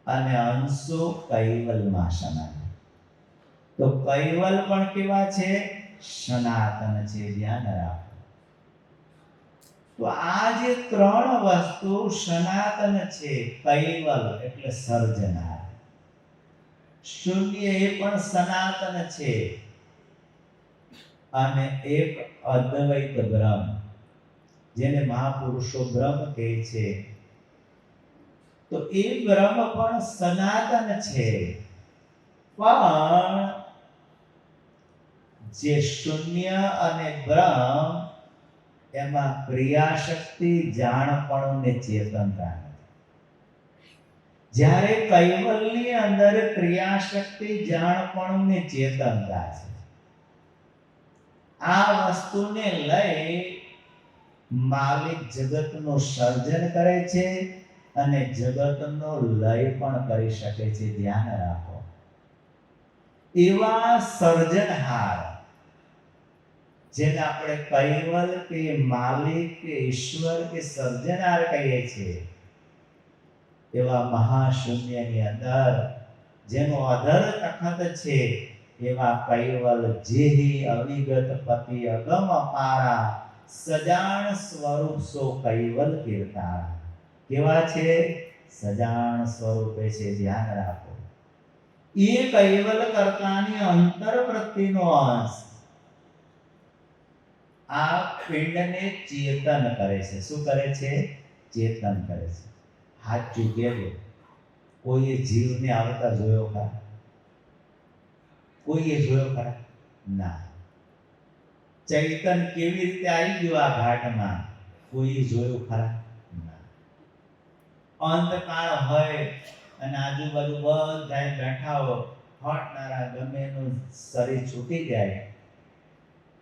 અને અંશો કૈવલમાં સમાય. તો કૈવલ પણ કેવા છે? સનાતન છે. ધ્યાન રાખો. તો આ જે 3 વસ્તુ સનાતન છે, કૈવલ એટલે સર્જનાર, શૂન્ય એ પણ સનાતન છે અને એક અદ્વૈત બ્રહ્મ જેને મહાપુરુષો બ્રહ્મ કહે છે. તો એ બ્રહ્મ પણ સનાતન છે. પણ જે શૂન્ય અને બ્રહ્મ એમાં ક્રિયાશક્તિ, જાણપણું ને ચેતનતા નથી. જ્યારે કૈવલની અંદર ક્રિયાશક્તિ, જાણપણું ને ચેતનતા છે. આ વસ્તુને લઈ માલિક જગતનું સર્જન કરે છે અને જગતનો લય પણ કરી શકે છે. ધ્યાન રાખો. એવા સર્જનહાર જેને આપણે કૈવલ કે માલિક કે ઈશ્વર કે સર્જનહાર કહીએ છીએ, એવા મહાશૂન્યની અંદર જેનો અધર તખત છે એવા કૈવલ જેહી અવિગત પતિ અગમ અપારા સજાણ સ્વરૂપ સો કૈવલ કીર્તારા. કેવા છે? સજાણ સ્વરૂપે છે. ધ્યાન રાખો. એ કૈવલ કરતાની અંતર વૃત્તિનો અંશ આ પિંડને ચેતન કરે છે. શું કરે છે? ચેતન કરે છે. હાથ ચૂકેલો કોઈએ જીવને આવતા જોયો ખરા? કોઈએ જોયો ખરા? ના. ચૈતન કેવી રીતે આવી ગયું આ ઘાટમાં? કોઈ જોયું ખરા? ના. અંતકાળ હોય અને આજુબાજુ બધા બેઠા હો, હટનારા ગમે એનું શરીર છૂટી જાય,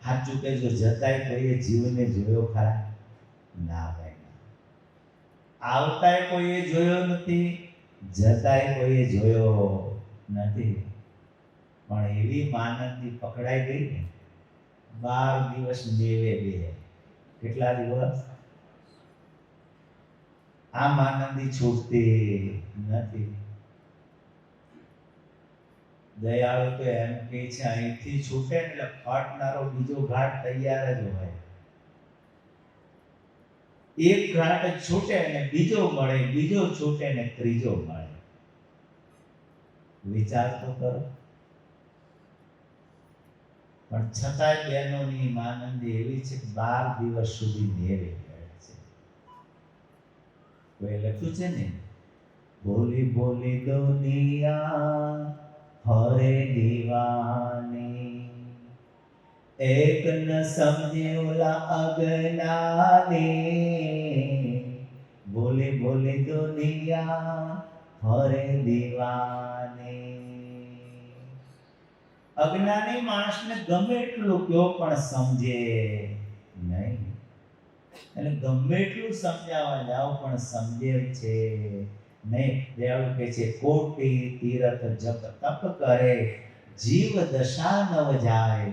સાચું કહેજો, જતાય કોઈએ જીવને જોયો ખરા? ના ભાઈ ના. આવતાય કોઈએ જોયો નથી, જતાય કોઈએ જોયો નથી. પણ એવી માનંદી પકડાઈ ગઈ ને, 12 દિવસ નેવે બે. કેટલા દિવસ? આ માનંદી છૂટતી નથી. દયાળુ તો એમ કે છે અહીંથી છૂટે ને એટલે ફાટનારો બીજો ઘાટ તૈયાર જ હોય. એક ઘાટ છૂટે ને બીજો મળે, બીજો છૂટે ને ત્રીજો મળે. વિચાર તો કરો. પણ છતાંય બહેનોની માનંદી એવી છે કે 12 દિવસ સુધી નેવે રહે છે. કોઈ લખ્યું છે ને, બોલી બોલી દુનિયા હરે દીવાની, એક ન સમજે ઓલા અજ્ઞાની. બોલી બોલી દુનિયા હરે દીવાની. અજ્ઞાની માણસને ગમે એટલું કયો પણ સમજે નહીં. એટલે ગમે એટલું સમજાવવા જાઓ પણ સમજે છે નહીં. દયાળુ કહે છે કોટી તીરથ જપ તપ કરે, જીવ દશા નવ જાય.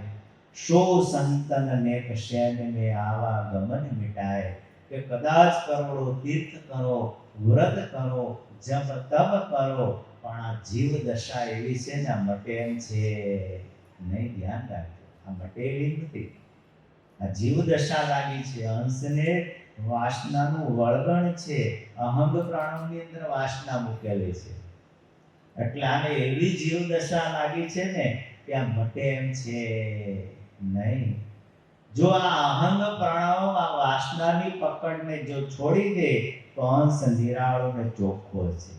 સો સંતન નેક શેન में આવા ગમન મિટાય. કે કદાચ કરોડો તીર્થ કરો, વ્રત કરો, જપ તપ કરો, પણ આ જીવ દશા એવી છે ને, આ મટે એમ છે નહીં. ધ્યાન રાખજો, આ મટેલી નથી. આ જીવ દશા લાગી છે. હંસને વાસનાનું વળગણ છે. અહંગ પ્રાણોની અંદર વાસના મૂકેલી છે. એટલે આને એવી જીવ દશા લાગી છે ને કે આ મટે એમ છે નહીં. જો આ અહંગ પ્રાણો આ વાસનાની પકડને જો છોડી દે તો હંસ નિરાળો ને ચોખ્ખો છે.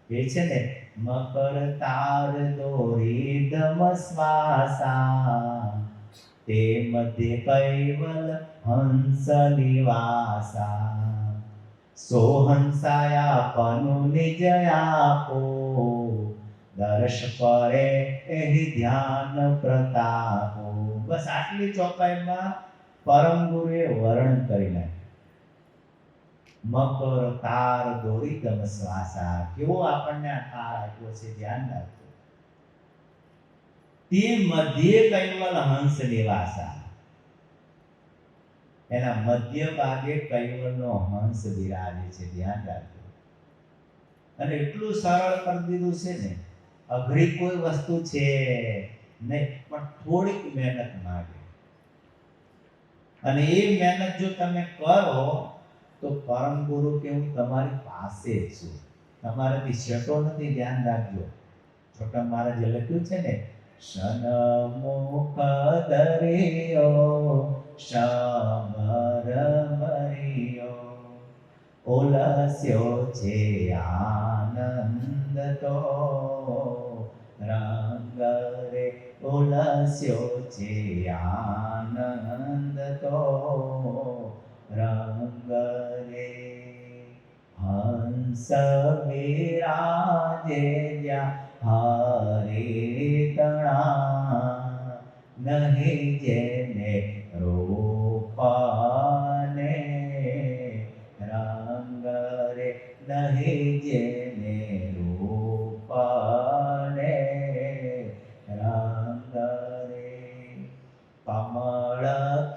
એ છે ને, મકર તાર દોરી દમ શ્વાસા, તે મધ્ય કૈવલ હંસ નિવાસા. સો હંસાયા પનુ નિજ આપો, દર્શ પરે એહી ધ્યાન પ્રતાપો. બસ આટલી ચોપાઈમાં પરમ ગુરુએ વર્ણન કરી નાખ્યું. મકર તાર દોરી દમ શ્વાસા. કેવો આપણને આ તાર આપ્યો છે, ધ્યાન રાખજો. તે મધ્ય કૈવલ હંસ નિવાસા. એના મધ્ય ભાગે કૈવલનો હંસ બિરાજે છે. ધ્યાન રાખજો. અને એટલું સરળ કરી દીધું છે ને, અઘરી કોઈ વસ્તુ છે નહીં, પણ થોડીક મહેનત માંગે. અને એ મહેનત જો તમે કરો તો પરમ ગુરુ કે હું તમારી પાસે છું, તમારાથી છેટો નથી. ધ્યાન રાખજો. છોટા મહારાજે લખ્યું છે ને, સન્મુખ દરિયો સમર મરિયો, ઉલસ્યો છે આનંદ તો રંગ રે. ઉલસ્યો છે આનંદ તો રંગ રે. હંસ વિરાજે જ્યાં હરે તણા, નહીં જેને રૂપને રંગ રે. નહીં જેને રૂપને રંગ રે. કમળ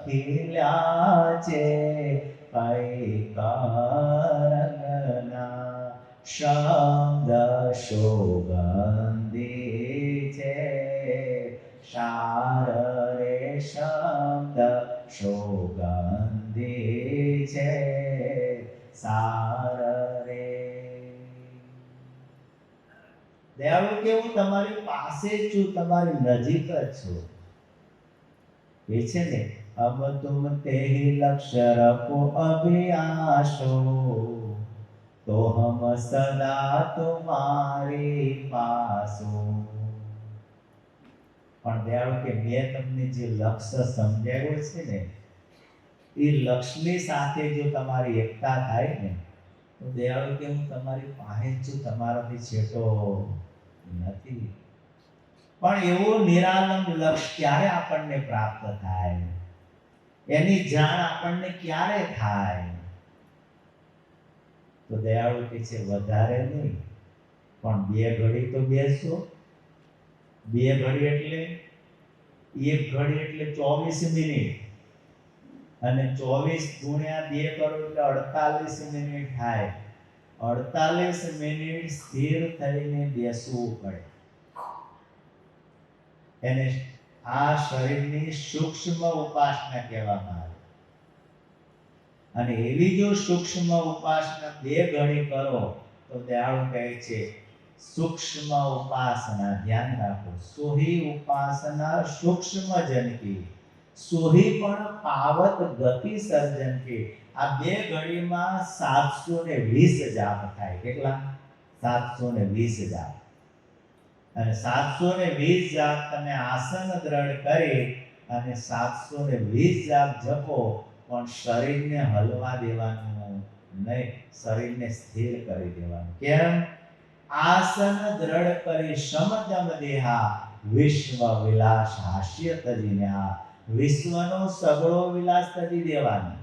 ખીલ્યા છે કૈકરંગના, શબ્દ સુગંધી છે સાર રે. શબ્દ સુગંધી છે સાર રે. દયાળુ કે હું તમારી પાસે છું, તમારી નજીક જ છું. એ છે ને, અબ તુમ તેહી લક્ષ્ય રખો અભિયાસો, તો હમ સદા તુમારી પાસો. પણ દયાળુ કે મેં તમને જે લક્ષ્ય સમજાવ્યો છે ને, એ લક્ષ્યની સાથે જો તમારી એકતા થાય ને, તો દયાળુ કે હું તમારી પાસે જ છું, તમારાથી છેટો નથી. પણ એવું નિરાલંબ લક્ષ્ય ક્યારે આપણને પ્રાપ્ત થાય, એની જાણ આપણને ક્યારે થાય? તો તો દયાળુ કહે છે વધારે નહીં, પણ 2 ઘડી તો બેસો. 2 ઘડી એટલે 1 ઘડી એટલે 24 મિનિટ, અને 24 ગુણ્યા 2 કરો એટલે 48 મિનિટ થાય. 48 મિનિટ સ્થિર થઈને બેસવું પડે. એને આ શરીરની સૂક્ષ્મ ઉપાસના કહેવામાં આવે. અને એવી જો સૂક્ષ્મ ઉપાસના 2 ઘડી કરો તો દયાળુ કહે છે સૂક્ષ્મ ઉપાસના, ધ્યાન રાખો, સોહી ઉપાસના સૂક્ષ્મ જન કી, સોહી પણ પાવત ગતિ સર્જન કી. આ 2 ઘડીમાં 720 જાપ થાય. કેટલા? 720 જાપ. અને 720 જાપ તમે આસન દ્રઢ કરી અને 720 જાપ જપો, પણ શરીરને હલવા દેવાનું નહીં, શરીરને સ્થિર કરી દેવાનું. કેમ? આસન દ્રઢ કરી સમદમ દેહા વિશ્વ વિલાસ હાસ્ય તજીને. આ વિશ્વનો સગળો વિલાસ તજી દેવાનો.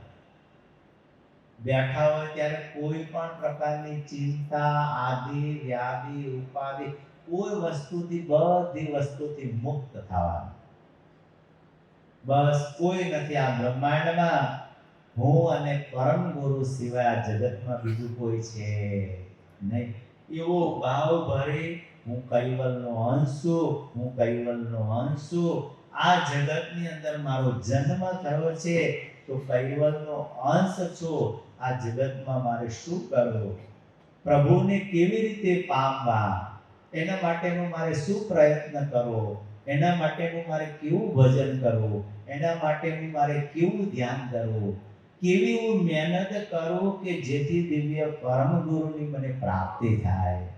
બેઠા હોય ત્યારે કોઈ પણ પ્રકારની ચિંતા, આદિ વ્યાધિ ઉપાધિ કોઈ વસ્તુથી, બધી વસ્તુથી મુક્ત થવાનું. બસ કોઈ નથી આ બ્રહ્માંડમાં, હું અને પરમ ગુરુ સિવાય આ જગતમાં બીજું કોઈ છે નહીં. એવો ભાવ ભરી હું કૈવલનો અંશ છું, હું કૈવલનો અંશ છું. આ જગતની અંદર મારો જન્મ થયો છે તો કૈવલનો અંશ છું. આ જગતમાં મારે શું કરવું, પ્રભુને કેવી રીતે પામવા, એના માટેનો મારે શું પ્રયત્ન કરવો, એના માટેનું મારે કેવું ભજન કરવું, એના માટેનું મારે કેવું ધ્યાન કરવું, કેવી હું મહેનત કરું કે જેથી દિવ્ય પરમ ગુરુની મને પ્રાપ્તિ થાય,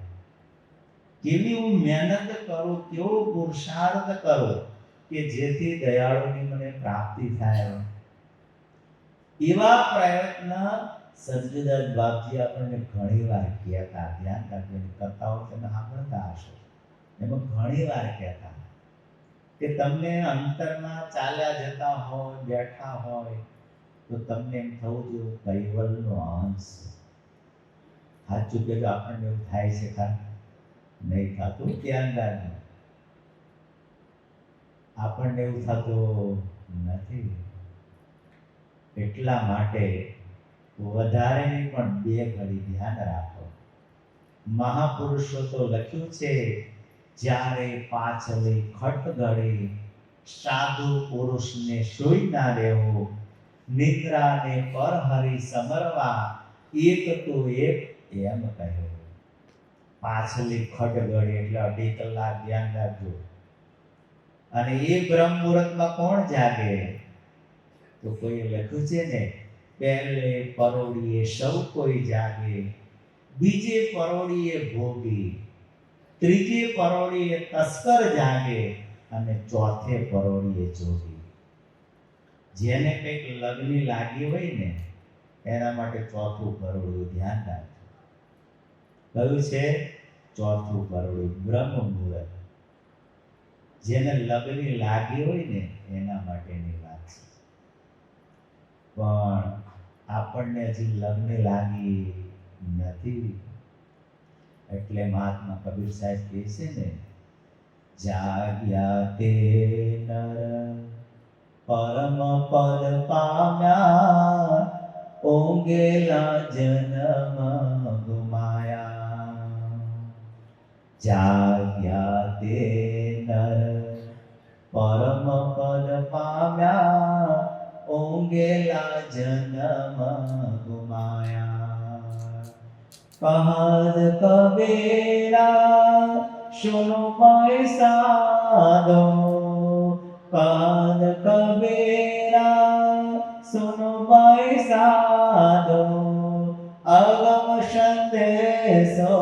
કેવી હું મહેનત કરું, કેવો પુરુષાર્થ કરું કે જેથી દયાળુની મને પ્રાપ્તિ થાય. એવા પ્રયત્ન સદગુરુદાસ બાપજી આપણને ઘણી વાર કહેતા. ધ્યાન રાખજો, કથાઓ તમે સાંભળતા હશો, એમાં ઘણી વાર કહેતા કે તમને અંતરમાં ચાલ્યા જતા હોય, બેઠા હોય તો તમને એમ થવું જોઈએ કૈવલનો અંશ. સાચું કે આપણને એવું થાય છે ખરા? નહીં થતું. ધ્યાન રાખજો, આપણને એવું થતું નથી. એટલા માટે વધારે નહીં પણ 2 ઘડી ધ્યાન રાખો. મહાપુરુષો તો લખ્યું છે જ્યારે પાછલી ખટ ઘડી સાધુ પુરુષને સુઈ ના રહેવું, નિદ્રાને પર હરી સમરવા, એક તો એક એમ કહ્યું. પાછલી ખટ ઘડી એટલે 2.5 કલાક. ધ્યાન રાખજો. અને એ બ્રહ્મ મુહૂર્તમાં કોણ જાગે? તો કોઈ લખ્યું છે ને, પહેલે પરોડીએ સૌ કોઈ જાગે, બીજે પરોડીએ ભોગી, ત્રીજે પરોડીએ તસ્કર જાગે, અને ચોથે પરોડીએ જોગી. જેને કંઈક લગ્ન લાગી હોય ને એના માટે ચોથું પરોડું. ધ્યાન રાખજો. કયું છે? ચોથું પરોડું, બ્રહ્મ મુહૂર્ત. જેને લગ્ન લાગી હોય ને એના માટેની વાત છે. પણ આપણને હજી લગ્ન લાગી નથી. એટલે મહાત્મા કબીર સાહેબ કહે છે ને, જાગ્યા તે નર પરમ પદ પામ્યા, ઊંઘેલા જન્મ ગુમાયા. જાગ્યા તે નર પરમ પદ પામ્યા, ઊંઘેલા જન્મ ગુમાયા. કહદ કબીરા સુનો ભાઈ સાધો, કહદ કબીરા સુનો ભાઈ સાધો, અગમ સંદેશો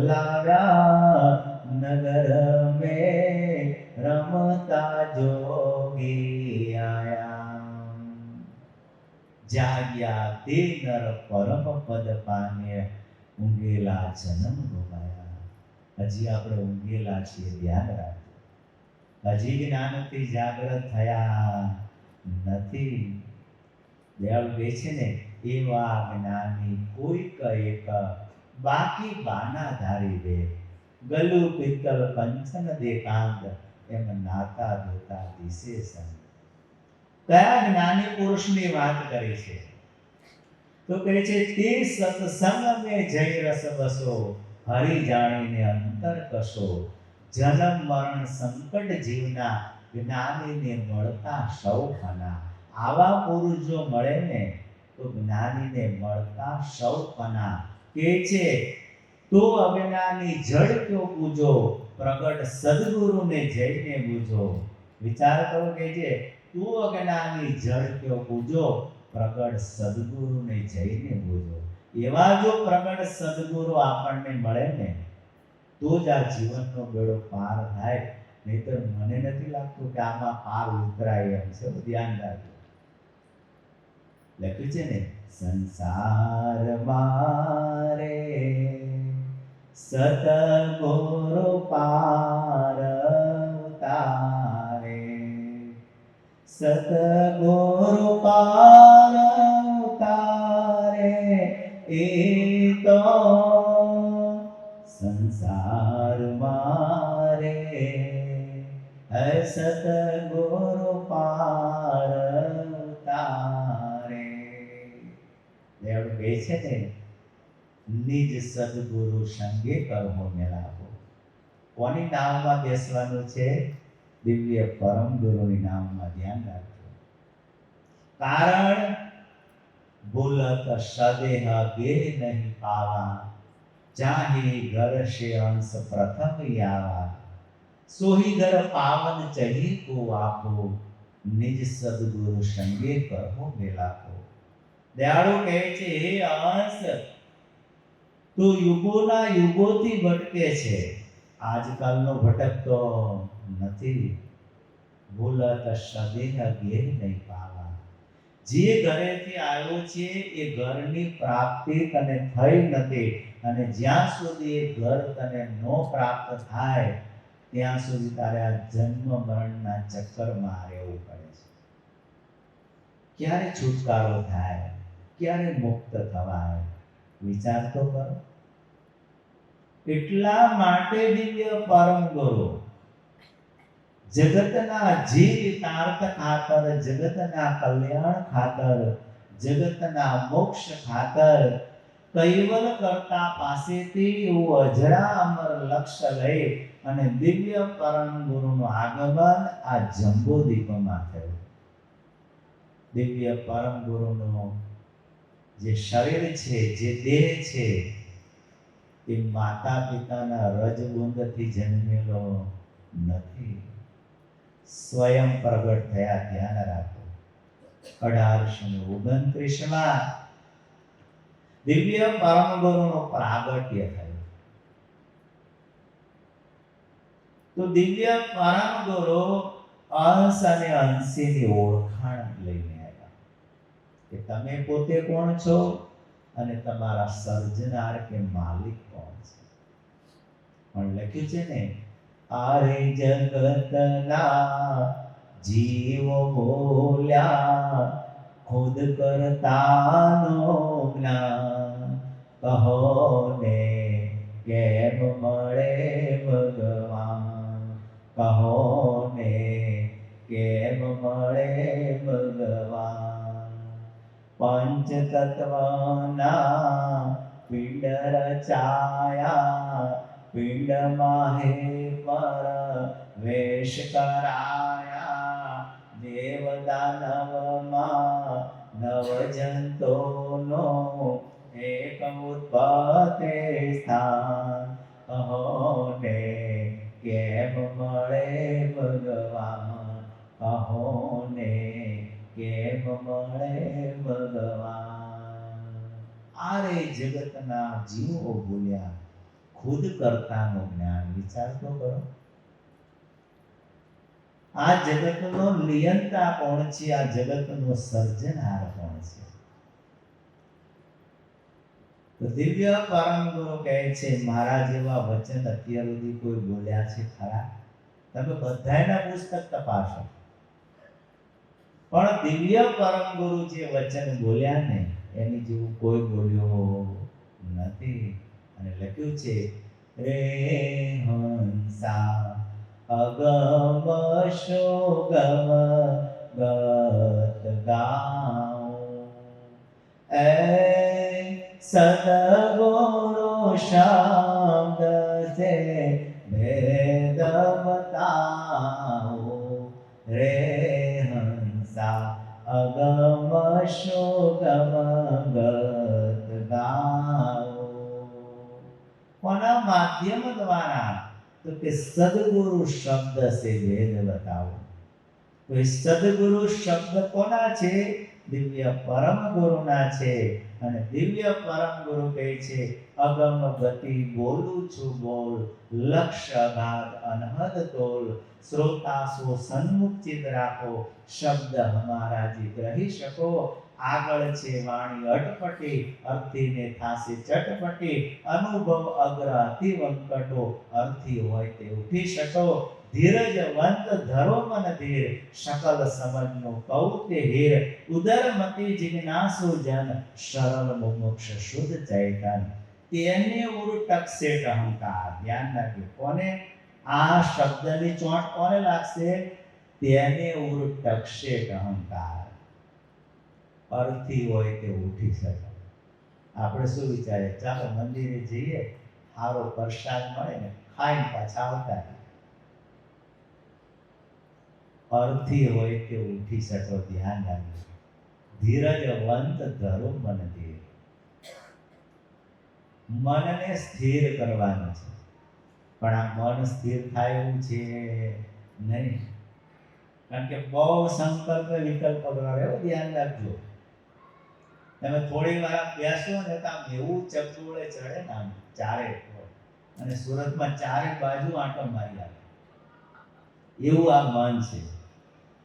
લાવ્યા, નગર में રમતા જોગી આયા. જાગ્યા તે નર પરમ પદ પામ્યા, ઊંઘેલા જન્મ ગુમાયા. હજી આપણે ઊંઘેલા છીએ, ધ્યાન રાખજો. હજી જ્ઞાનથી જાગૃત થયા નથી. દયાળુ કહે છે ને, એવા જ્ઞાની કોઈક એક બાકી બાના ધારી દે ગલુ પિત્તલ કંચન દેકાંત એમ નાતા ધોતા દિશે સંગ. કયા જ્ઞાની પુરુષની વાત કરી છે? તો કહે છે તે સત્સંગ મેં જય રસ બસો હરી જાણીને અંતર કશો જન્મ મરણ સંકટ જીવના જ્ઞાનીને મળતા સૌ ફના. આવા પુરુષ જો મળે ને તો જ્ઞાનીને મળતા સૌ ફના. કે છે તો અજ્ઞાની જડ ક્યો પૂજો પ્રગટ સદગુરુને જઈને બૂજો. વિચાર કરો કે છે તું અજ્ઞાની જડ ક્યો પૂજો પ્રગટ સદગુરુને જઈને બૂજો. એવા જો પ્રગટ સદગુરુ આપણને મળે ને તો જ આ જીવનનો બેડો પાર થાય. નહીતર મને નથી લાગતું કે આમાં પાર ઉતરાય એમ છે. ધ્યાન રાખજો. લખ્યું છે ને સંસાર મારે સતગુરુ પાર ઉતારે સતગુરુ પાર ઉતારે એ તો સંસાર મારે સતગુરુ પાર ઉતારે. એવું કહે છે ને નિજ સદગુરુ સંગે કરવો મેળાવો. કોની નામમાં બેસવાનું છે? દિવ્ય પરમ ગુરુની નામમાં. ધ્યાન રાખજો. કારણ ભૂલત સદેહ ગે નહીં પાવા ચાહી ઘર સે અંશ પ્રથમ આવા સોહી ઘર પાવન ચહી કો આપો નિજ સદગુરુ સંગે કરવો મેળાવો. દયાળુ કહે છે હે અંશ તું યુગોના યુગોથી ભટકે છે. આજકાલનો ભટકતો નથી. ભૂલત સદેહ ઘેર નહીં પાવા. જે ઘરેથી આવ્યો છે એ ઘરની પ્રાપ્તિ તને થઈ નથી અને જ્યાં સુધી એ ઘર તને નો પ્રાપ્ત થાય ત્યાં સુધી તારે આ જન્મ મરણના ચક્કરમાં રહેવું પડે છે. ક્યારે છુટકારો થાય? ક્યારે મુક્ત થવાય? વિચાર તો કરો. એટલા માટે દિવ્ય પરમ ગુરુ જગતના જીવિતાર્થ ખાતર, જગતના કલ્યાણ ખાતર, જગતના મોક્ષ ખાતર કૈવલ કરતા પાસેથી એવું અજરા અમર લક્ષ્ય લઈ અને દિવ્ય પરમ ગુરુનું આગમન આ જંબુદ્વીપમાં થયું. દિવ્ય પરમ ગુરુનું જે શરીર છે, જે દેહ છે, એ માતા પિતાના રજબુંદથી જન્મેલો નથી. સ્વયં પ્રગટ થયા. ધ્યાન રાખો. 1829માં દિવ્ય પરમ ગુરુનું પ્રાગટ્ય થયું. તો દિવ્ય પરમ ગુરુ અંશ અને અંશીની ઓળખાણ લઈને આવ્યા કે તમે પોતે કોણ છો અને તમારા સર્જનાર કે માલિક કોણ છે. પણ લખ્યું છે ને આરે જગતના જીવો બોલ્યા ખુદ કરતાનો જ્ઞાન કહો ને કેમ મળે ભગવાન. કહો ને કેમ મળે ભગવાન. પંચ તત્વના પિંડ રચાયા પિંડમાં હે પર વેશ કરાયા દેવ દાનવમાં નવ જંતુનો એક ઉત્પત્તિ સ્થાન. કહો ને કેમ મળે ભગવાન. કહો ને કેમ મળે ભગવાન. આરે જગતના જીવો બોલ્યા ખુદ કરતાનું જ્ઞાન. વિચાર તો કરો. આ જગતનો નિયંતા કોણ છે? આ જગતનો સર્જનહાર કોણ છે? તો દિવ્ય પરમ ગુરુ કહે છે મારા જેવા વચન અત્યાર સુધી કોઈ બોલ્યા છે ખરા? તમે બધાયના પુસ્તક તપાસો પણ દિવ્ય પરમ ગુરુ જે વચન બોલ્યા ને એની જેવું કોઈ બોલ્યો નથી. અને લખ્યું છે રે હંસા અગમ શોગમ ગત ગાઉ એ સદગુરુ શબ્દ સે ભેદ બતાઓ રે હંસા અગમ શોગમ ગત ગાઓ. કોના માધ્યમ દ્વારા? તો કે સદગુરુ શબ્દ સે વેદ બતાવો. તો એ સદગુરુ શબ્દ કોના છે? દિવ્ય પરમ ગુરુના છે. અને દિવ્ય પરમ ગુરુ કહે છે અગમ ગતિ બોલું છું બોલ, લક્ષ્ય ભાગ અનહદ તોલ, શ્રોતા સો સન્મુખ ચિત રાખો, શબ્દ હમારા જી ગ્રહી શકો. આગળ છે વાણી અટપટી, અર્થીને થાશે ચટપટી, અનુભવ અગ્ર અતિ વંકટો, અર્થી હોય તે ઉઠી શકો. ધીરજવંત ધરો મન ધીર, શકલ સમજનો કહું તે હીર, ઉદરમતી જિજ્ઞાસુ જન, સરળ મુમુક્ષ શુદ્ધ ચૈતન. તેને ઉરટકશે અહંકાર. ધ્યાન રાખજો, કોને આ શબ્દની ચોંટ કોને લાગશે? તેને ઉરટકશે અહંકાર. અર્થી હોય તે ઉઠી શકે. આપણે શું વિચારે, ચાલો મંદિરે જઈએ, સારો પ્રસાદ મળે ને ખાઈને પાછા આવતા. અર્થી હોય તે ઉઠી શકો. ધ્યાન રાખજો. ધીરજવંત ધરો મન ધીર. મનને સ્થિર કરવાનું છે, પણ આ મન સ્થિર થાય એવું છે નહીં. કારણ કે બહુ સંકલ્પ વિકલ્પ કરે. ધ્યાન રાખજો. તમે થોડી વાર બેસો ને તો આમ એવું ચકડોળે ચડે ને, આમ ચારે અને સુરતમાં ચારે બાજુ આંટો મારી આવે એવું આ મન છે.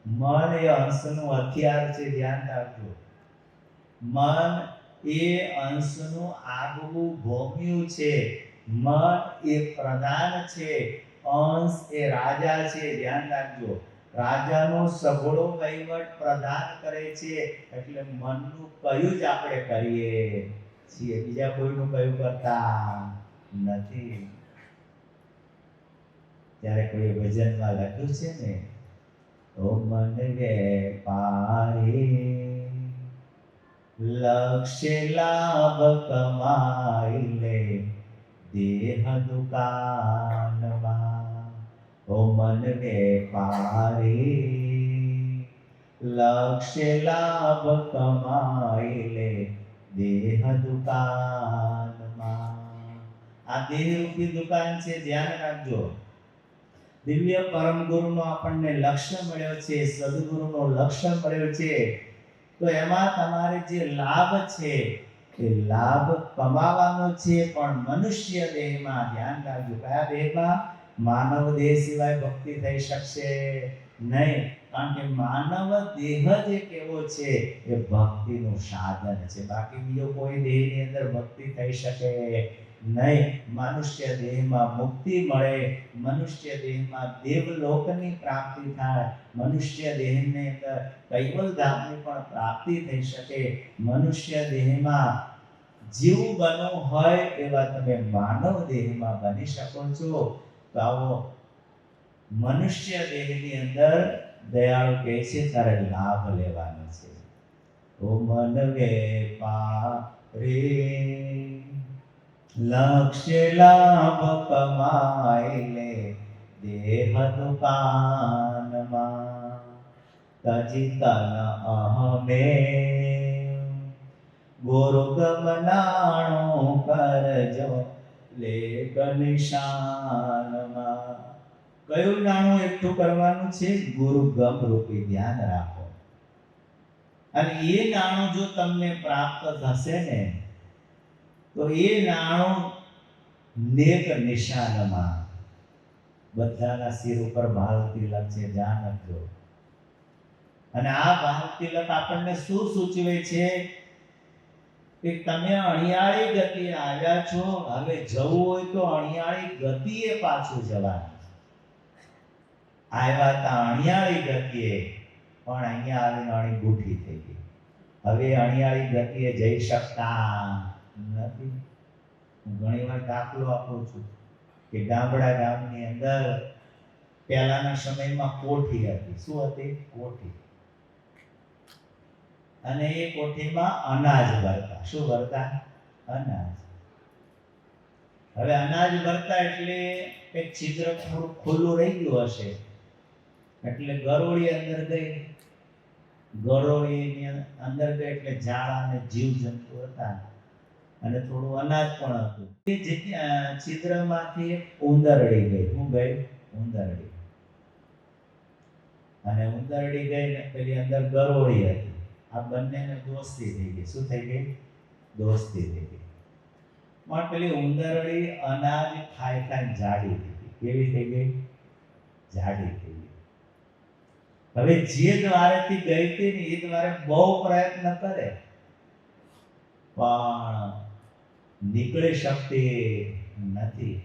મન એ અંશનું હથિયાર છે. ધ્યાન રાખજો. મન એ અંશનું આગવું ભોમ્યું છે. મન એ પ્રધાન છે, અંશ એ રાજા છે. ધ્યાન રાખજો. રાજાનો સઘળો વહીવટ પ્રધાન કરે છે. એટલે મનનું કયું જ આપણે કરીએ છીએ, બીજા કોઈનું કયું કરતા નથી. ત્યારે કોઈ ભજનમાં લખ્યું છે ને, ઓ મન વેપારી લક્ષ્ય લાભ કમાઈ લે દેહ દુકાનમાં. ઓ મન વેપારી લક્ષ્ય લાભ કમાઈ લે દેહ દુકાનમાં. આ દેહ રૂપી દુકાન છે. ધ્યાન રાખજો. દિવ્ય પરમ ગુરુનો આપણને લક્ષ્ય મળ્યો છે, સદગુરુનો લક્ષ્ય મળ્યો છે. તો એમાં તમારે જે લાભ છે એ લાભ કમાવાનો છે, પણ મનુષ્ય દેહમાં. ધ્યાન રાખજો. કયા દેહમાં? માનવ દેહ સિવાય ભક્તિ થઈ શકશે નહીં. કારણ કે માનવ દેહ જે કેવો છે એ ભક્તિનું સાધન છે. બાકી બીજો કોઈ દેહની અંદર ભક્તિ થઈ શકે નહીં. મનુષ્ય દેહમાં મુક્તિ મળે, મનુષ્ય દેહમાં દેવલોકની પ્રાપ્તિ થાય, મનુષ્ય દેહની અંદર કૈવલ ધામની પણ પ્રાપ્તિ થઈ શકે. મનુષ્ય દેહમાં જીવ બનવું હોય એવા તમે માનવ દેહમાં બની શકો છો. તો આવો મનુષ્ય દેહની અંદર દયાળુ કહે છે તારે લાભ લેવાનો છે. ઓ મન વેપારી લક્ષ્ય લાભ કમાઈ લે દેહ દુકાનમાં. તજી તન અહમે ગુરુ ગમનાણો કરજો લેખ નિશાનમાં. કયું નાણું એકઠું કરવાનું છે? ગુરુ ગમ રૂપી. ધ્યાન રાખો. અને એ નાણું જો તમને પ્રાપ્ત થશે ને તો એ નાણું નેક નિશાનમાં. બધાના શિર ઉપર ભાલ તિલક છે. ધ્યાન રાખજો. અને આ ભાલ તિલક આપણને શું સૂચવે છે કે તમે અણિયાળી ગતિએ આવ્યા છો, હવે જવું હોય તો અણિયાળી ગતિએ પાછું જવાનું. આવ્યા હતા અણિયાળી ગતિએ, પણ અહીંયા આવીને અણી બુઠી થઈ ગઈ. હવે અણિયાળી ગતિએ જઈ શકતા નથી. હું ઘણીવાર દાખલો આપું છું કે ગામડા ગામની અંદર પહેલાના સમયમાં કોઠી હતી. શું હતી? કોઠી. અને એ કોઠીમાં અનાજ ભરતા. શું ભરતા? અનાજ. હવે અનાજ ભરતા એટલે એક છિદ્ર થોડું ખુલ્લું રહી ગયું હશે, એટલે ગરોળી અંદર ગઈ. ગરોળીની અંદર ગઈ એટલે ઝાડા અને જીવજંતુ હતા અને થોડું અનાજ પણ હતું. એ છિદ્રમાંથી એક ઉંદરડી ગઈ. હું ગઈ? ઉંદરડી. અને ઉંદરડી ગઈ ને પેલી અંદર ગરોળી હતી. આ બંનેને દોસ્તી થઈ ગઈ. શું થઈ ગઈ? દોસ્તી થઈ ગઈ. પણ પેલી ઉંદરડી અનાજ ખાઈ ખાઈ જાડી થઈ ગઈ. કેવી થઈ ગઈ? જાડી થઈ ગઈ. હવે જે દ્વારેથી ગઈ હતી ને એ દ્વારે બહુ પ્રયત્ન કરે પણ નીકળી શકતી નથી.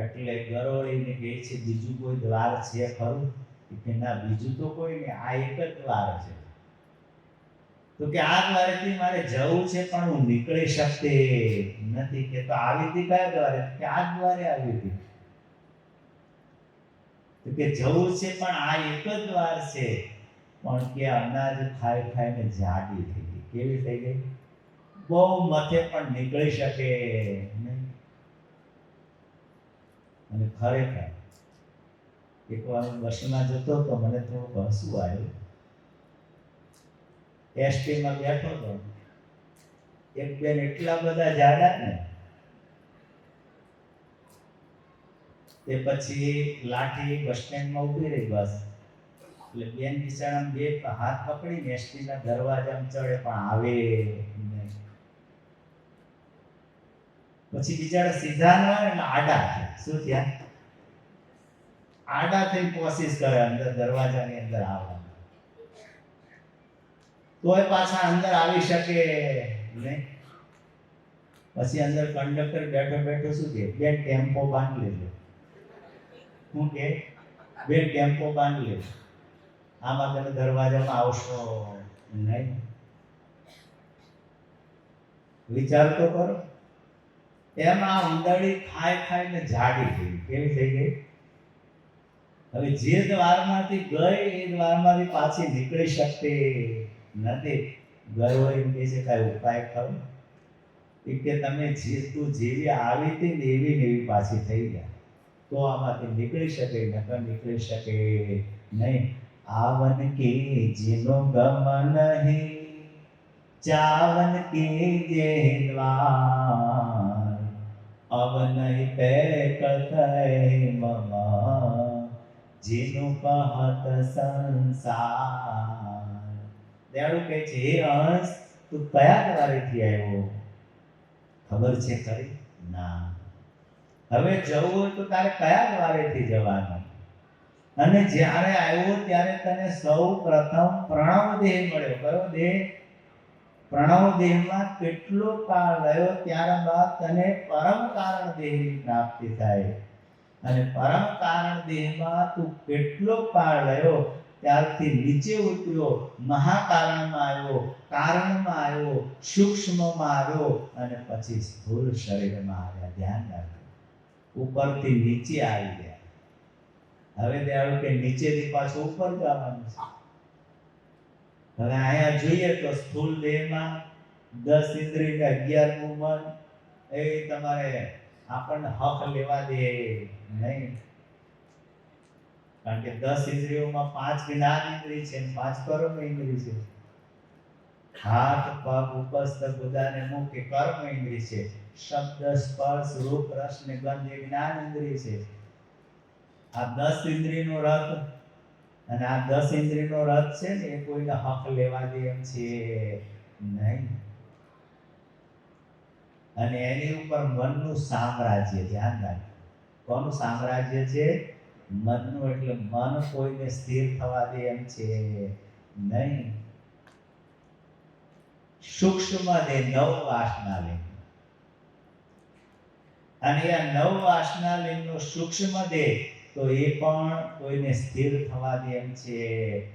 એટલે ગરોળીને કહે છે, બીજું કોઈ દ્વાર છે ખરું? કે ના, બીજું તો કોઈ નહીં, આ એક જ દ્વાર છે. તો કે આ દ્વારેથી મારે જવું છે પણ હું નીકળી શકતી નથી. કે તો આવી હતી કયા દ્વારે? કે આ દ્વારે આવી હતી. તો કે જવું છે પણ આ એક જ દ્વાર છે, પણ કે અનાજ ખાઈ ખાઈને જાડી થઈ ગઈ. કેવી થઈ ગઈ? બહુ મથે પણ નીકળી શકે નહીં. અને ખરેખર એકવાર હું બસમાં જતો તો મને થોડું હસવું આવ્યું. એસટીમાં બેઠો હતો, એક બેન એટલા બધા જાડા ને, તે પછી લાઠી બસ સ્ટેન્ડમાં ઊભી રહી બસ. એટલે બેન બિચારા બે હાથ પકડીને એસટીના દરવાજામાં ચડે પણ આવે નહીં. પછી બિચારા સીધા ન હોય ને આડા થયા. શું થયા? આડા થઈ કોશિશ કરે અંદર દરવાજાની અંદર આવવાની, તોય પાછા અંદર આવી શકે નહીં. પછી અંદર કંડક્ટર બેઠો બેઠો શું કે, બે ટેમ્પો બાંધી લેજો. શું કે? બે ટેમ્પો બાંધી લેજો, આમાં તમે દરવાજામાં આવશો નહીં. વિચાર તો કરો. એમાં ઉંદરડી ખાઈ ખાઈને જાડી થઈ. કેવી થઈ ગઈ? હવે જે દ્વારમાંથી ગઈ એ દ્વારમાંથી પાછી નીકળી શકતી નથી. ગરોળી કહે છે, કઈ ઉપાય ખરો? કે તમે તું જેવી આવી હતી ને એવી ને એવી પાછી થઈ ગયા તો આમાંથી નીકળી શકે, નકર નીકળી શકે નહીં. આવન કે જેનો ગમ નહીં, ચાવન કે જે દ્વાર, અબ નહીં પેક થઈ મમા, જેનું કહત સંસાર. દયાળુ કહે છે, હે અંશ, તું કયા દ્વારેથી આવ્યો? ખબર છે ખરી? ના. હવે જવું હોય તો તારે કયા દ્વારેથી જવાનું? અને જ્યારે આવ્યો ત્યારે તને સૌ પ્રથમ પ્રણવ દેહ મળ્યો. કયો દેહ? પ્રણવ દેહમાં કેટલો કાળ રહ્યો, ત્યારબાદ તને પરમ કારણ દેહની પ્રાપ્તિ થાય. અને પરમ કારણ દેહમાં તું કેટલો કાળ રહ્યો, ત્યારથી નીચે ઉતર્યો, મહાકારણમાં આવ્યો, કારણમાં આવ્યો, સૂક્ષ્મમાં આવ્યો અને પછી સ્થૂળ શરીરમાં આવ્યા. ધ્યાન રાખજો, ઉપરથી નીચે આવી ગયા. હવે દયાળુ કે નીચેથી પાછું ઉપર જવાનું છે. હવે અહીંયા જોઈએ તો સ્થૂળ દેહમાં 10 ઇન્દ્રિય 11મું મન, એ તમારે આપણને હક લેવા દે નહીં. કારણ કે 10 ઇન્દ્રિયોમાં 5 જ્ઞાન ઇન્દ્રિય છે અને 5 કર્મ ઇન્દ્રિય છે. હાથ, પગ, ઉપસ્થ, ઉદા ને મુખ એ કર્મ ઇન્દ્રિય છે. શબ્દ, સ્પર્શ, રૂપ, રસ ને ગંધ એ જ્ઞાન ઇન્દ્રિય છે. આ 10 ઇન્દ્રિયનો રથ, અને આ 10 ઇન્દ્રિયનો રથ છે ને એ કોઈને હક લેવા દે એમ છે નહીં. અને એની ઉપર મનનું સામ્રાજ્ય. ધ્યાન રાખજો, કોનું સામ્રાજ્ય છે? મનનું. એટલે મન કોઈને સ્થિર થવા દે એમ છે નહીં. સૂક્ષ્મ દેહ 9 વાસના લિંગ, અને આ 9 વાસના લિંગનો સૂક્ષ્મ દેહ તો એ પણ કોઈને સ્થિર થવા દે એમ છે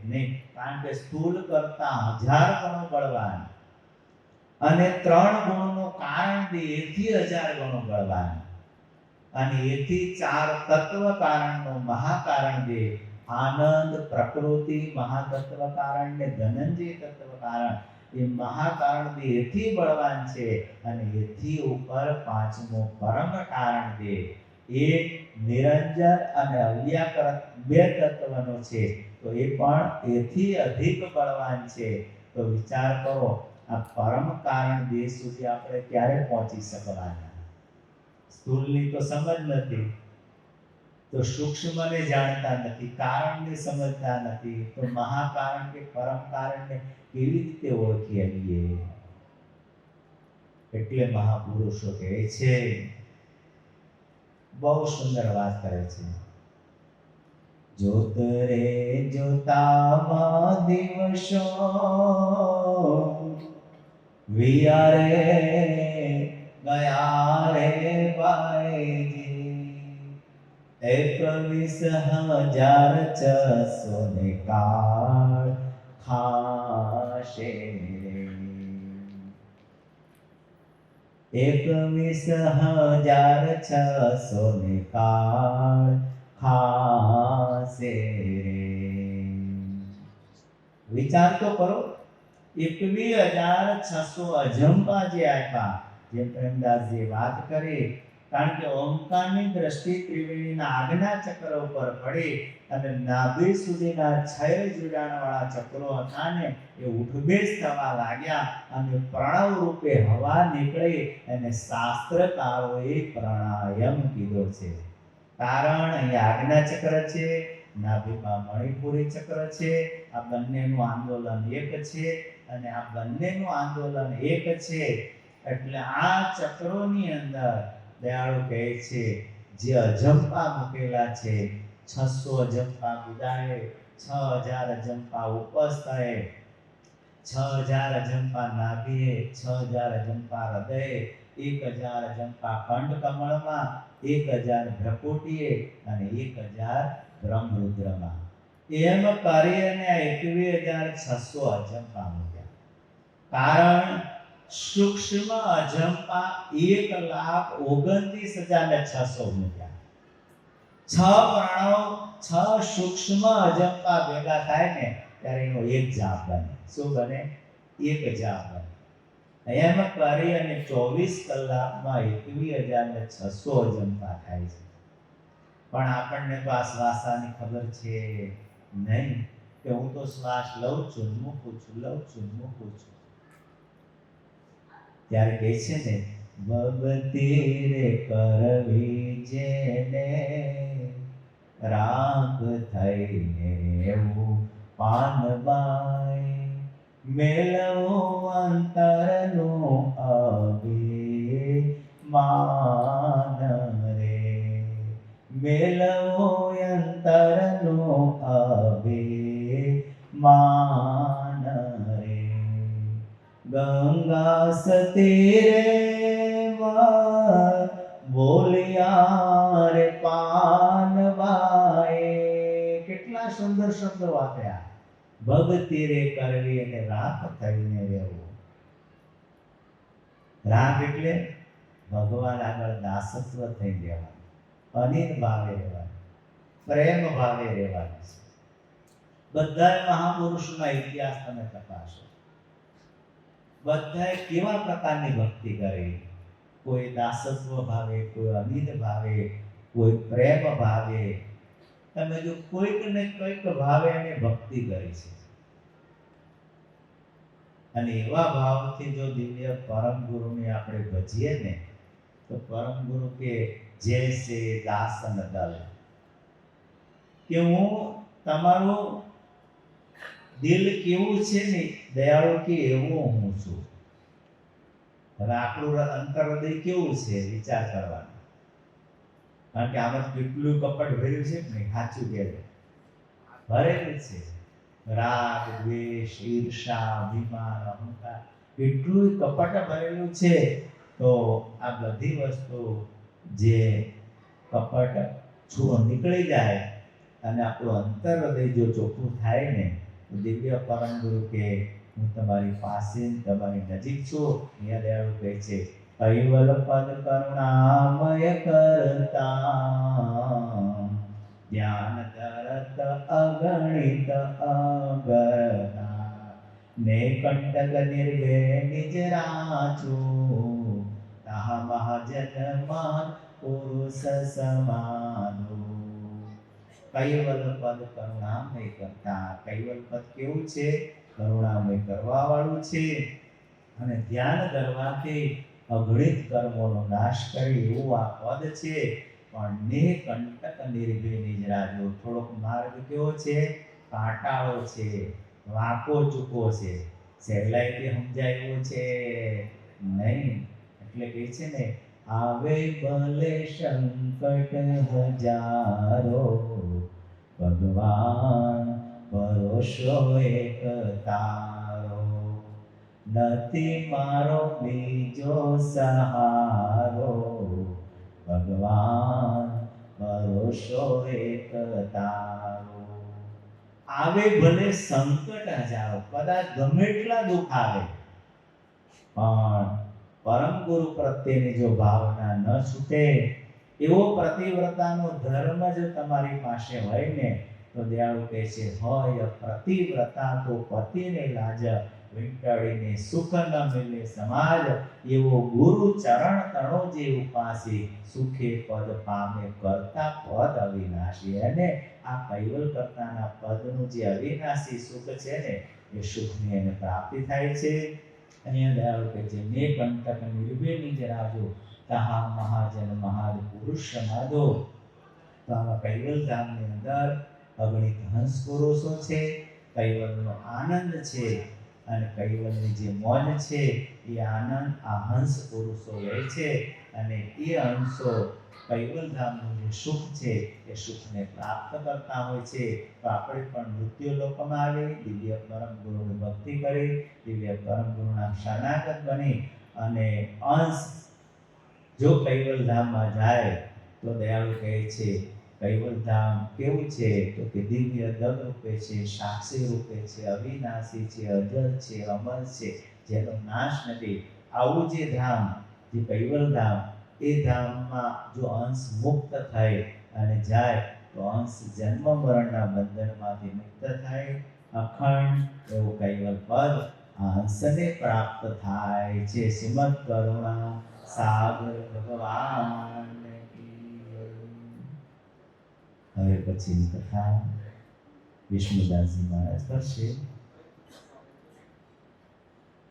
નહીં, કારણ કે સ્થૂલ કરતા 1000 ગણો બળવાન અને 3 ગુણોનું કારણ દે એથી 1000 ગણો બળવાન અને એથી 4 તત્વ કારણનો મહાકારણ દે આનંદ પ્રકૃતિ મહાતત્વ કારણ ને ધનંજય તત્વ કારણ એ મહાકારણ દે એથી બળવાન છે અને એથી ઉપર 5મો પરમ કારણ દે એ નિરંજન અને અવ્યાકૃત 2 તત્વનો છે તો એ પણ એથી અધિક બળવાન છે. તો વિચાર કરો આ પરમ કારણ દેહ સુધી આપણે ક્યારે પહોંચી શકવાના? સ્થૂળની તો સમજ નથી, તો સૂક્ષ્મને જાણતા નથી, કારણને સમજતા નથી, તો મહાકારણ કે પરમ કારણને કેવી રીતે ઓળખી શકીએ? એટલે મહાપુરુષો કહે છે, બહુ સુંદર વાત કરે છે, જોત રે જોતામાં દિવસો વિયારે ગયા રે બાઈજી 21,600 કાળ ખાશે રે 21,600 કાળ ખાશે રે. વિચાર તો કરો, 21,600 અજંપા જે આપ્યા, જે પ્રેમદાસજી વાત કરી, કારણ કે ઓમકારની દ્રષ્ટિ ત્રિવેણીના આજ્ઞા ચક્ર ઉપર પડી અને નાભી સુધીના 6 જોડાણવાળા ચક્રો હતા ને એ ઉઠબેસ થવા લાગ્યા અને પ્રણવ રૂપે હવા નીકળી અને શાસ્ત્રકારોએ પ્રાણાયામ કીધો છે. કારણ અહીંયા આજ્ઞા ચક્ર છે, નાભીમાં મણિપુરી ચક્ર છે, આ બંનેનું આંદોલન એક છે અને આ બંનેનું આંદોલન એક છે. એટલે આ ચક્રોની અંદર દયાળુ કહે છે જે અજંપા મૂકેલા છે, 600 અજંપા બુદાય, 6000 અજંપા ઉપસ થાય, 6000 અજંપા નાભીએ, 6000 અજંપા હૃદય, 1000 અજંપા કંઠ કમળમાં, 1000 ભ્રકુટીએ અને 1000 બ્રહ્મરુદ્રમાં. એમ કરી અને 21,600 અજંપા મૂક્યા. કારણ સૂક્ષ્મ અજંપા 1,29,600 મૂક્યા. 6 પ્રણવ 6 સૂક્ષ્મ અજંપા ભેગા થાય ને ત્યારે એનો એક જાપ બને. શું બને? એક જાપ બને. એમ કરી અને 24 કલાકમાં 21,600 અજંપા થાય છે. પણ આપણને તો આ શ્વાસાની ખબર છે નહીં કે હું તો શ્વાસ લઉં છું, મૂકું છું, લઉં છું, મૂકું છું. ત્યારે કહે છે ને, ભક્તિ રે કરવી જેને રાગ થઈને રહેવું પાનબાઈ, મેળવો અંતરનું અભિમાન રે, મેળવો અંતરનું અભિમાન રે. ગંગા સતીરે બોલિયા રે પાનવાએ. કેટલા સુંદર શબ્દો વાપર્યા. ભક્તિ રે કરવી અને રાગ થઈને રહેવું. રાગ એટલે ભગવાન આગળ દાસત્વ થઈ રહેવાનું, અનિલ ભાવે રહેવાનું, પ્રેમ ભાવે રહેવાનું. બધા મહાપુરુષોના ઇતિહાસ તમે તપાસો, બધાએ કેવા પ્રકારની ભક્તિ કરી. કોઈ દાસત્વ ભાવે, કોઈ અનિલ ભાવે, કોઈ પ્રેમ ભાવે. તમે જો કોઈક ને કોઈક ભાવે એને ભક્તિ કરી છે. અને એવા ભાવથી જો દિવ્ય પરમ ગુરુને આપણે ભજીએ ને તો પરમ ગુરુ કે જૈસે દાસન દલ, કે હું તમારું દિલ કેવું છે ને દયાળુ કે એવું હું છું. હવે આપણું અંતર હૃદય કેવું છે વિચાર કરવાનો. કારણ કે આમાં કેટલું કપટ ભર્યું છે ને, સાચું કહેવાય ભરેલું છે. રાગ, દ્વેષ, ઈર્ષા, અભિમાન, અહંકાર એટલું કપટ ભરેલું છે. તો આ બધી વસ્તુ જે કપટ નીકળી જાય અને આપણું અંતર હૃદય જો ચોખ્ખું થાય ને તો દિવ્ય પરમ ગુરુ કે હું તમારી પાસે તમારી નજીક છું. અહીંયા દયાળુ કહે છે કૈવલ પદ કરુણામય કરતા જ્ઞાન તરત અગણિત અગતા ને કંટક નિર્વે નિજ રાચું તાહ મહાજનમાં પુરુષ સમાનો. કૈવલ પદ કરુણામય કરતા. કૈવલ પદ કેવું છે? કરુણામય કરવા વાળું છે અને ધ્યાન ધરવાથી અગણિત કર્મોનો નાશ કરે એવું આ પદ છે. પણ ને કંટક નિર્ભય નિજ રાજો. થોડોક માર્ગ કેવો છે? કાંટાળો છે, વાંકો ચૂકો છે, સહેલાઈથી સમજાય એવો છે નહીં. એટલે કહે છે ને આવે ભલે સંકટ હજારો ભગવાન ભરોસો એક તારો નથી મારો બીજો સહારો ભગવાન ભરોસો એક તારો. આવે ભલે સંકટ હજારો, કદાચ ગમે એટલા દુઃખ આવે પણ પરમ ગુરુ પ્રત્યેની જો ભાવના ન છૂટે એવો પ્રતિવ્રતાનો ધર્મ જો તમારી પાસે હોય ને તો દયાળુ કહે છે હોય પ્રતિવ્રતા તો પતિને લાજ વીંટાળીને સુખ ન મિલે સમાજ એવો ગુરુ ચરણ તણો જે ઉપાસી સુખે પદ પામે કરતા પદ અવિનાશી. અને આ કૈવલ કરતાના પદનું જે અવિનાશી સુખ છે ને એ સુખની એને પ્રાપ્તિ થાય છે. અહીંયા દયાળુ કહે છે ને કંટક નિર્વે નિજ રાજો તાહા મહાજન મહાદ પુરુષ સમાધો. તો આવા કૈવલ ધામની અંદર અગણિત હંસ પુરુષો છે, કૈવલનો આનંદ છે અને કૈવલની જે મોજ છે એ આનંદ આ હંસ પુરુષો લે છે અને એ હંસો કૈવલ ધામનું જે સુખ છે એ સુખને પ્રાપ્ત કરતા હોય છે. તો આપણે પણ મૃત્યુ લોકમાં આવી દિવ્ય પરમ ગુરુની ભક્તિ કરી દિવ્ય પરમ ગુરુના શરણાગત બની અને અંશ જો કૈવલ ધામમાં જાય તો દયાળુ કહે છે કૈવલ ધામ કેવું છે તો કે દિવ્ય દગ રૂપે છે, સાક્ષી રૂપે છે, અવિનાશી છે, અજર છે, અમર છે, જેનો નાશ નથી. આવું જે ધામ જે કૈવલ ધામ એ ધામમાં જો અંશ મુક્ત થાય અને જાય તો અંશ જન્મ મરણના બંધનમાંથી મુક્ત થાય. અખંડ એવું કૈવલ પદ આ અંશને પ્રાપ્ત થાય છે. શ્રીમદ કરુણા સાગર ભગવાન કી જય. હવે પછીની કથા વિષ્ણુદાસજી મહારાજ કરશે.